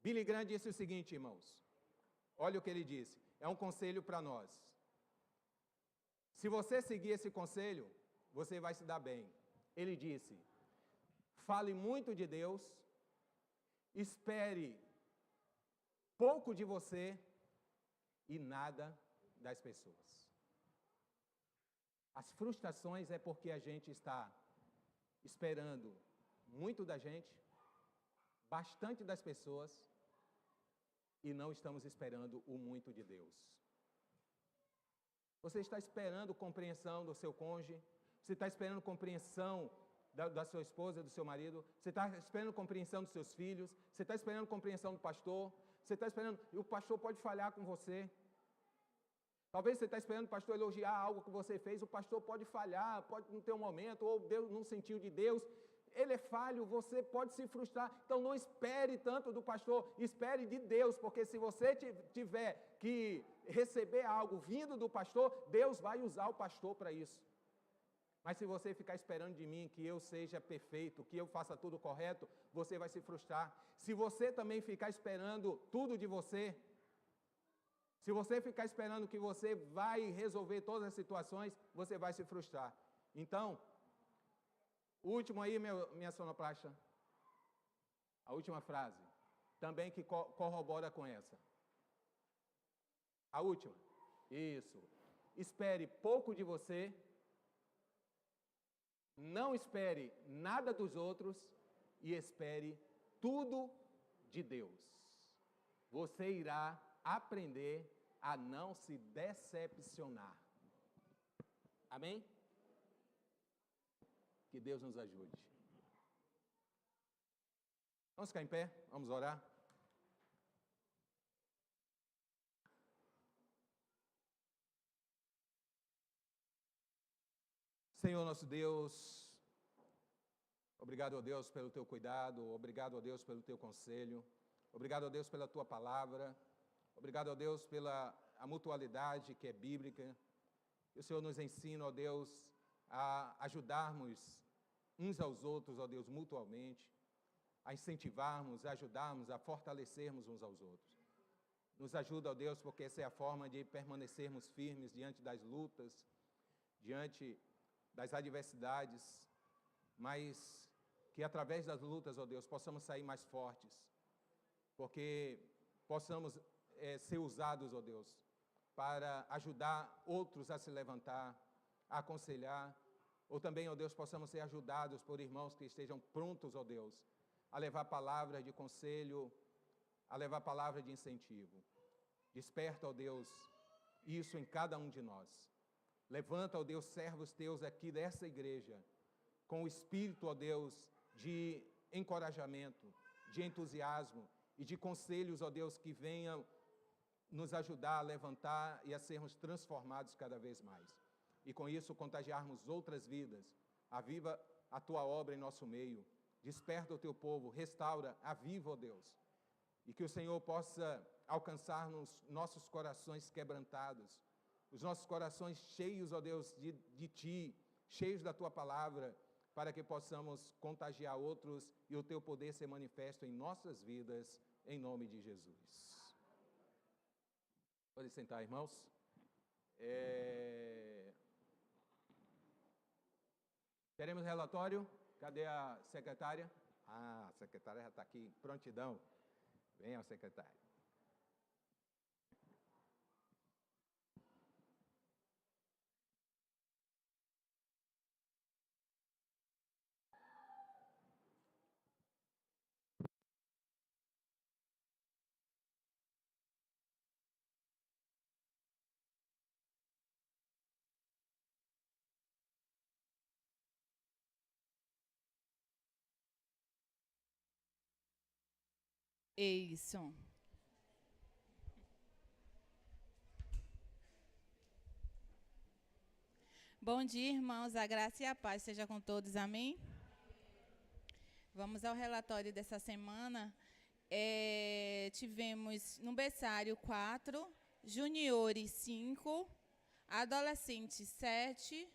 Billy Graham disse o seguinte, irmãos. Olha o que ele disse. É um conselho para nós. Se você seguir esse conselho, você vai se dar bem. Ele disse, fale muito de Deus, espere pouco de você e nada das pessoas. As frustrações é porque a gente está esperando muito da gente, bastante das pessoas, e não estamos esperando o muito de Deus. Você está esperando compreensão do seu cônjuge, você está esperando compreensão da sua esposa, do seu marido, você está esperando compreensão dos seus filhos, você está esperando compreensão do pastor, você está esperando, e o pastor pode falhar com você. Talvez você está esperando o pastor elogiar algo que você fez, o pastor pode falhar, pode não ter um momento, ou Deus não sentiu de Deus, ele é falho, você pode se frustrar, então não espere tanto do pastor, espere de Deus, porque se você tiver que receber algo vindo do pastor, Deus vai usar o pastor para isso. Mas se você ficar esperando de mim que eu seja perfeito, que eu faça tudo correto, você vai se frustrar. Se você também ficar esperando tudo de você, se você ficar esperando que você vai resolver todas as situações, você vai se frustrar. Então, o último aí, minha sonoplasta, a última frase, também que corrobora com essa. A última, isso. Espere pouco de você, não espere nada dos outros e espere tudo de Deus. Você irá aprender a não se decepcionar. Amém? Que Deus nos ajude. Vamos ficar em pé, vamos orar. Senhor nosso Deus, obrigado, ó Deus, pelo teu cuidado, obrigado, ó Deus, pelo teu conselho, obrigado, ó Deus, pela tua palavra, obrigado, ó Deus, pela a mutualidade que é bíblica. E o Senhor nos ensina, ó Deus, a ajudarmos uns aos outros, ó Deus, mutualmente, a incentivarmos, a ajudarmos, a fortalecermos uns aos outros. Nos ajuda, ó Deus, porque essa é a forma de permanecermos firmes diante das lutas, diante das adversidades, mas que através das lutas, ó Deus, possamos sair mais fortes, porque possamos ser usados, ó Deus, para ajudar outros a se levantar, a aconselhar, ou também, ó Deus, possamos ser ajudados por irmãos que estejam prontos, ó Deus, a levar palavras de conselho, a levar palavras de incentivo. Desperta, ó Deus, isso em cada um de nós. Levanta, ó Deus, servos teus aqui dessa igreja, com o espírito, ó Deus, de encorajamento, de entusiasmo e de conselhos, ó Deus, que venham nos ajudar a levantar e a sermos transformados cada vez mais. E com isso contagiarmos outras vidas. Aviva a tua obra em nosso meio. Desperta o teu povo, restaura, aviva, ó Deus. E que o Senhor possa alcançar nos nossos corações quebrantados, os nossos corações cheios, ó Deus, de Ti, cheios da Tua palavra, para que possamos contagiar outros e o Teu poder ser manifesto em nossas vidas, em nome de Jesus. Pode sentar, irmãos. Teremos relatório? Cadê a secretária? Ah, a secretária já está aqui, prontidão. Venha, secretária. Isso. Bom dia, irmãos. A graça e a paz seja com todos. Amém? Vamos ao relatório dessa semana. Tivemos no berçário 4, juniores 5, adolescentes 7,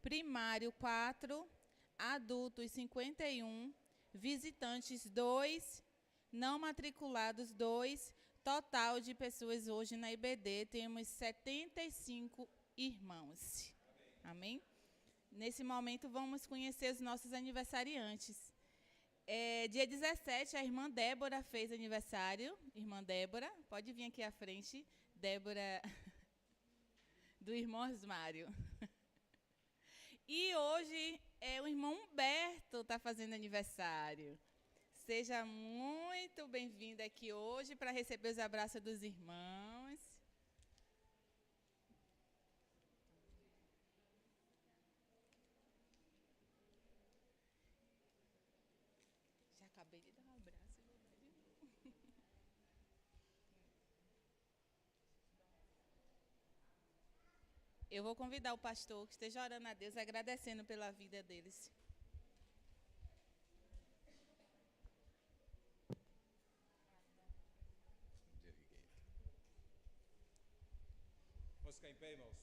primário 4, adultos 51, visitantes 2, não matriculados 2, total de pessoas hoje na IBD, temos 75 irmãos. Amém? Nesse momento vamos conhecer os nossos aniversariantes. Dia 17, a irmã Débora fez aniversário. Irmã Débora, pode vir aqui à frente. Débora, do irmão Osmário. E hoje o irmão Humberto está fazendo aniversário. Seja muito bem-vindo aqui hoje para receber os abraços dos irmãos. Já acabei de dar um abraço. Eu vou convidar o pastor que esteja orando a Deus, agradecendo pela vida deles. Vamos ficar em pé, irmãos.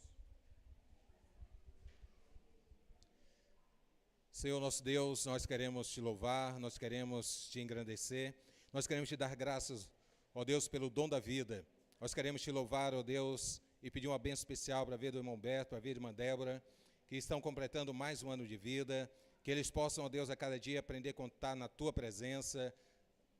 Senhor nosso Deus, nós queremos te louvar, nós queremos te engrandecer, nós queremos te dar graças, ó Deus, pelo dom da vida. Nós queremos te louvar, ó Deus, e pedir uma bênção especial para a vida do irmão Humberto, para a vida da irmã Débora, que estão completando mais um ano de vida, que eles possam, ó Deus, a cada dia aprender a contar na tua presença,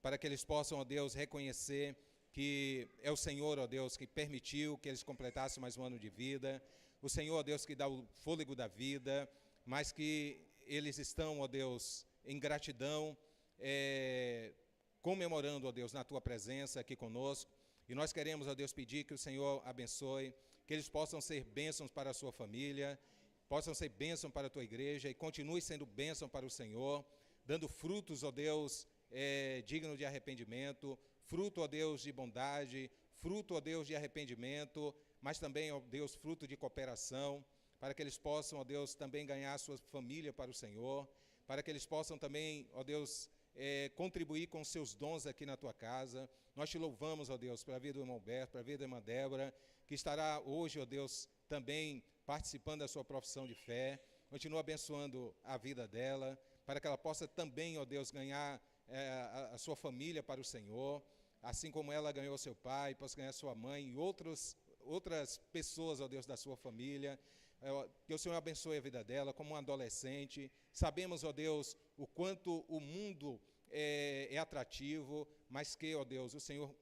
para que eles possam, ó Deus, reconhecer que é o Senhor, ó Deus, que permitiu que eles completassem mais um ano de vida, o Senhor, ó Deus, que dá o fôlego da vida, mas que eles estão, ó Deus, em gratidão, comemorando, ó Deus, na tua presença aqui conosco, e nós queremos, ó Deus, pedir que o Senhor abençoe, que eles possam ser bênçãos para a sua família, possam ser bênção para a tua igreja, e continue sendo bênção para o Senhor, dando frutos, ó Deus, digno de arrependimento, fruto, ó Deus, de bondade, fruto, ó Deus, de arrependimento, mas também, ó Deus, fruto de cooperação, para que eles possam, ó Deus, também ganhar a sua família para o Senhor, para que eles possam também, ó Deus, contribuir com os seus dons aqui na tua casa. Nós te louvamos, ó Deus, para a vida do irmão Humberto, para a vida da irmã Débora, que estará hoje, ó Deus, também participando da sua profissão de fé. Continua abençoando a vida dela, para que ela possa também, ó Deus, ganhar a sua família para o Senhor, assim como ela ganhou seu pai, possa ganhar sua mãe e outras pessoas, ó Deus, da sua família. Que o Senhor abençoe a vida dela como uma adolescente. Sabemos, ó Deus, o quanto o mundo é atrativo, mas que, ó Deus, o Senhor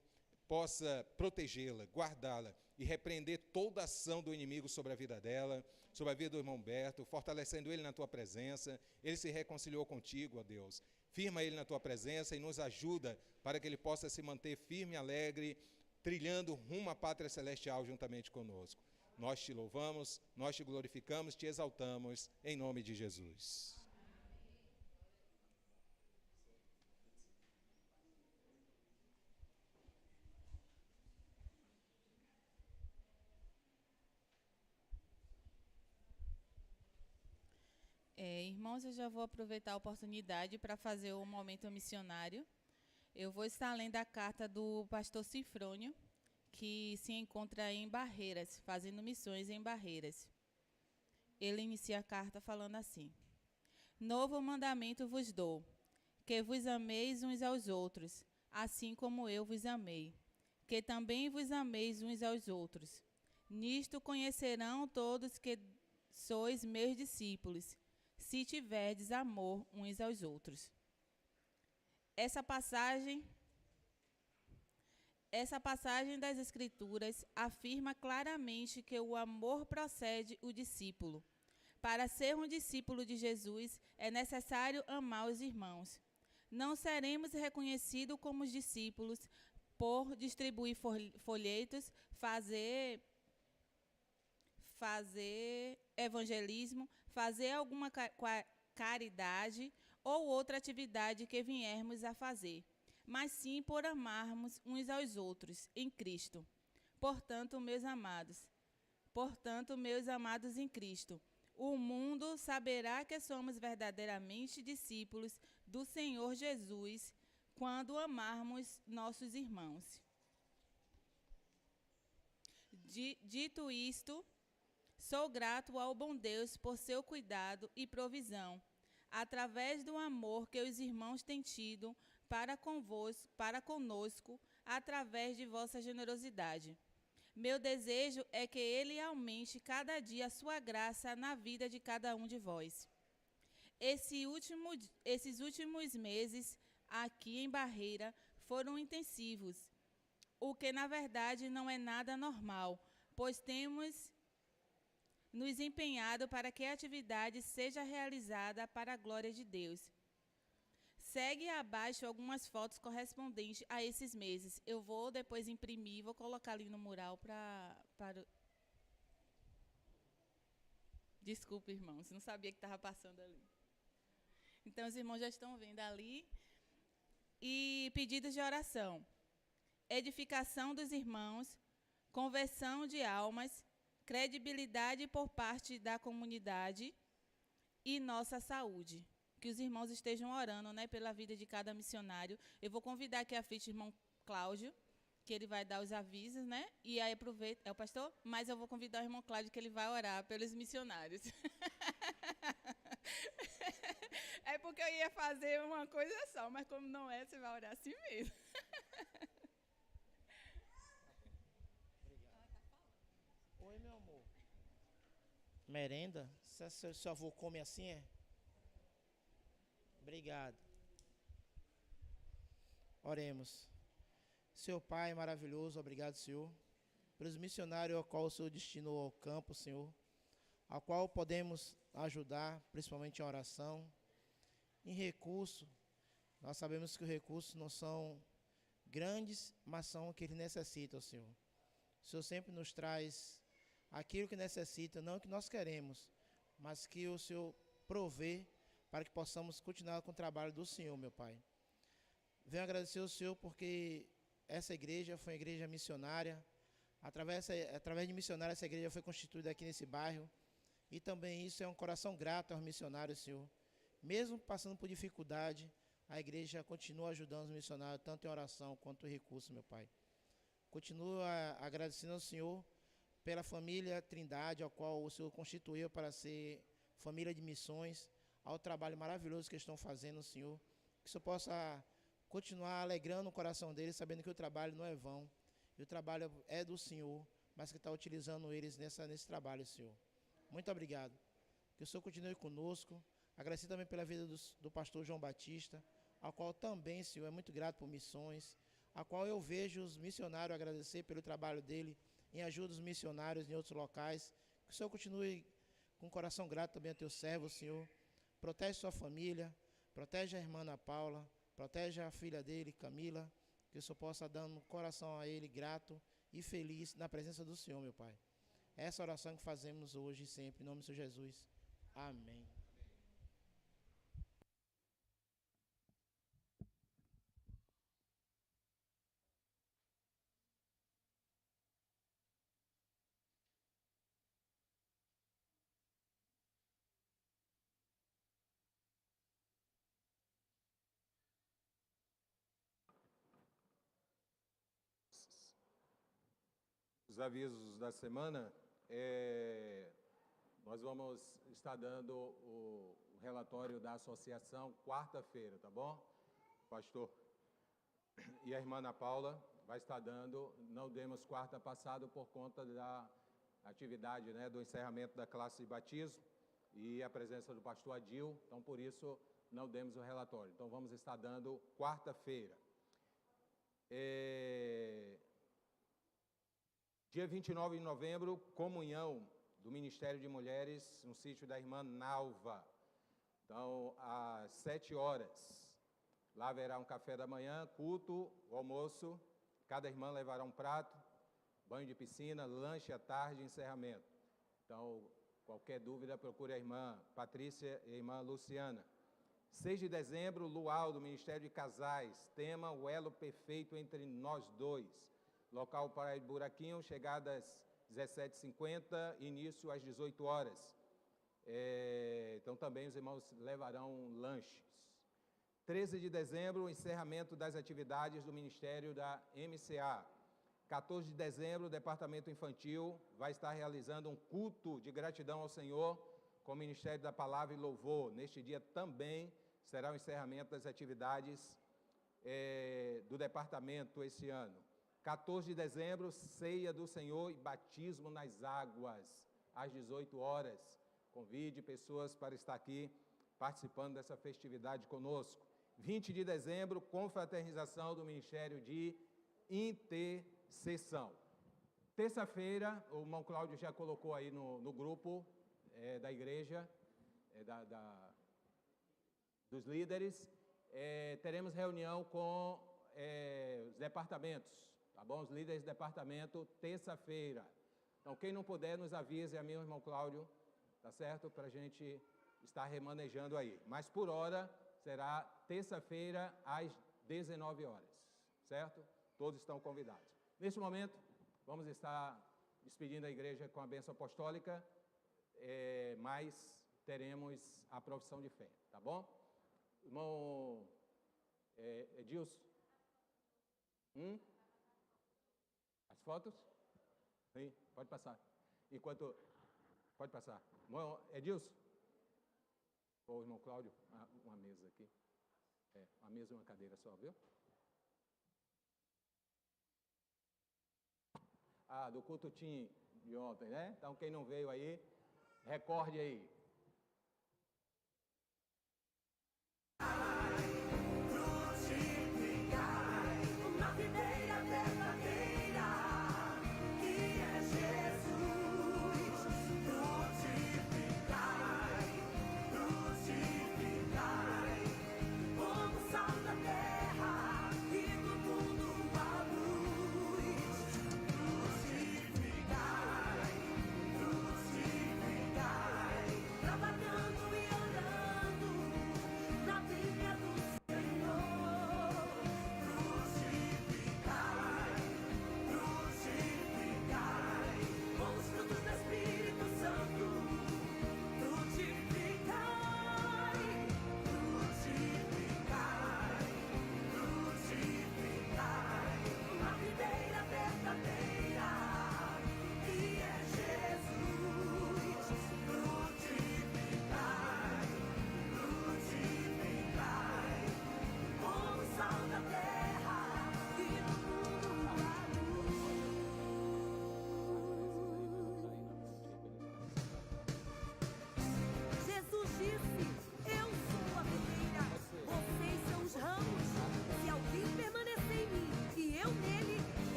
possa protegê-la, guardá-la e repreender toda ação do inimigo sobre a vida dela, sobre a vida do irmão Humberto, fortalecendo ele na tua presença. Ele se reconciliou contigo, ó Deus. Firma ele na tua presença e nos ajuda para que ele possa se manter firme e alegre, trilhando rumo à pátria celestial juntamente conosco. Nós te louvamos, nós te glorificamos, te exaltamos, em nome de Jesus. Irmãos, eu já vou aproveitar a oportunidade para fazer o momento missionário. Eu vou estar lendo a carta do pastor Sinfrônio, que se encontra em Barreiras, fazendo missões em Barreiras. Ele inicia a carta falando assim: Novo mandamento vos dou, que vos ameis uns aos outros, assim como eu vos amei, que também vos ameis uns aos outros. Nisto conhecerão todos que sois meus discípulos, se tiverdes amor uns aos outros. Essa passagem das Escrituras afirma claramente que o amor procede o discípulo. Para ser um discípulo de Jesus, é necessário amar os irmãos. Não seremos reconhecidos como discípulos por distribuir folhetos, fazer evangelismo, fazer alguma caridade ou outra atividade que viermos a fazer, mas sim por amarmos uns aos outros em Cristo. Portanto, meus amados em Cristo, o mundo saberá que somos verdadeiramente discípulos do Senhor Jesus quando amarmos nossos irmãos. Dito isto, sou grato ao bom Deus por seu cuidado e provisão, através do amor que os irmãos têm tido para conosco, através de vossa generosidade. Meu desejo é que Ele aumente cada dia a sua graça na vida de cada um de vós. Esses últimos meses aqui em Barreira foram intensivos, o que na verdade não é nada normal, pois temos nos empenhado para que a atividade seja realizada para a glória de Deus. Segue abaixo algumas fotos correspondentes a esses meses. Eu vou depois imprimir, vou colocar ali no mural para... Desculpa, irmãos, não sabia que estava passando ali. Então, os irmãos já estão vendo ali. E pedidos de oração. Edificação dos irmãos, conversão de almas, credibilidade por parte da comunidade e nossa saúde. Que os irmãos estejam orando, né, pela vida de cada missionário. Eu vou convidar aqui a frente o irmão Cláudio, que ele vai dar os avisos, né? E aí aproveita, é o pastor? Mas eu vou convidar o irmão Cláudio, que ele vai orar pelos missionários. É porque eu ia fazer uma coisa só, mas como não é, você vai orar assim mesmo. Oi, meu amor. Merenda? Seu avô come assim, é? Obrigado. Oremos. Seu Pai maravilhoso, obrigado, Senhor, pelos missionários ao qual o Senhor destinou ao campo, Senhor, ao qual podemos ajudar, principalmente em oração, em recurso. Nós sabemos que os recursos não são grandes, mas são o que eles necessitam, Senhor. O Senhor sempre nos traz aquilo que necessita, não o que nós queremos, mas que o Senhor provê para que possamos continuar com o trabalho do Senhor, meu Pai. Venho agradecer ao Senhor porque essa igreja foi uma igreja missionária. Através de missionários, essa igreja foi constituída aqui nesse bairro. E também isso é um coração grato aos missionários, Senhor. Mesmo passando por dificuldade, a igreja continua ajudando os missionários, tanto em oração quanto em recurso, meu Pai. Continuo agradecendo ao Senhor pela família Trindade, ao qual o Senhor constituiu para ser família de missões, ao trabalho maravilhoso que estão fazendo, Senhor. Que o Senhor possa continuar alegrando o coração deles, sabendo que o trabalho não é vão. E o trabalho é do Senhor, mas que está utilizando eles nesse trabalho, Senhor. Muito obrigado. Que o Senhor continue conosco. Agradecer também pela vida do pastor João Batista, ao qual também, Senhor, é muito grato por missões, a qual eu vejo os missionários agradecer pelo trabalho dele em ajuda dos missionários em outros locais. Que o Senhor continue com o coração grato também a teu servo, Senhor. Protege sua família, protege a irmã Ana Paula, protege a filha dele, Camila, que o Senhor possa dar um coração a ele grato e feliz na presença do Senhor, meu Pai. Essa oração que fazemos hoje e sempre, em nome do Senhor Jesus. Amém. Os avisos da semana, nós vamos estar dando o relatório da associação quarta-feira, tá bom? Pastor e a irmã Ana Paula vai estar dando, não demos quarta passada por conta da atividade, né, do encerramento da classe de batismo e a presença do pastor Adil, então por isso não demos o relatório. Então, vamos estar dando quarta-feira. Dia 29 de novembro, comunhão do Ministério de Mulheres no sítio da irmã Nalva. Então, às 7 horas, lá haverá um café da manhã, culto, o almoço, cada irmã levará um prato, banho de piscina, lanche à tarde e encerramento. Então, qualquer dúvida, procure a irmã Patrícia e a irmã Luciana. 6 de dezembro, luau do Ministério de Casais, tema o elo perfeito entre nós dois. Local Praia de Buraquinho, chegada às 17h50, início às 18 horas. Então, também os irmãos levarão lanches. 13 de dezembro, encerramento das atividades do Ministério da MCA. 14 de dezembro, o Departamento Infantil vai estar realizando um culto de gratidão ao Senhor com o Ministério da Palavra e Louvor. Neste dia também será o encerramento das atividades do departamento esse ano. 14 de dezembro, ceia do Senhor e batismo nas águas, às 18 horas. Convide pessoas para estar aqui participando dessa festividade conosco. 20 de dezembro, confraternização do Ministério de Intercessão. Terça-feira, o irmão Cláudio já colocou aí no grupo da igreja, dos líderes, teremos reunião com os departamentos, tá bom? Os líderes de departamento, terça-feira. Então, quem não puder, nos avise a mim, o irmão Cláudio, tá certo? Para a gente estar remanejando aí. Mas, por hora, será terça-feira, às 19 horas, certo? Todos estão convidados. Neste momento, vamos estar despedindo a igreja com a bênção apostólica, mas teremos a profissão de fé, tá bom? Irmão Edilson? As fotos? Sim, pode passar. Enquanto... Pode passar. Irmão Edilson? Ou irmão Cláudio, uma mesa aqui. Uma mesa e uma cadeira só, viu? Do culto Tim de ontem, né? Então, quem não veio aí, recorde aí.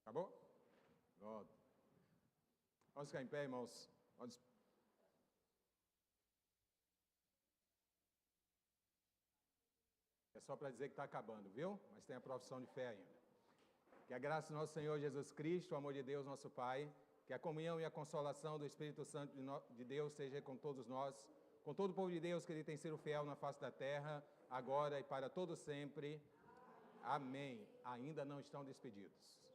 Acabou? Pronto. Vamos ficar em pé, irmãos. Vamos só para dizer que está acabando, viu? Mas tem a profissão de fé ainda. Que a graça do nosso Senhor Jesus Cristo, o amor de Deus, nosso Pai, que a comunhão e a consolação do Espírito Santo de Deus seja com todos nós, com todo o povo de Deus que ele tem sido fiel na face da terra, agora e para todo sempre. Amém. Ainda não estão despedidos.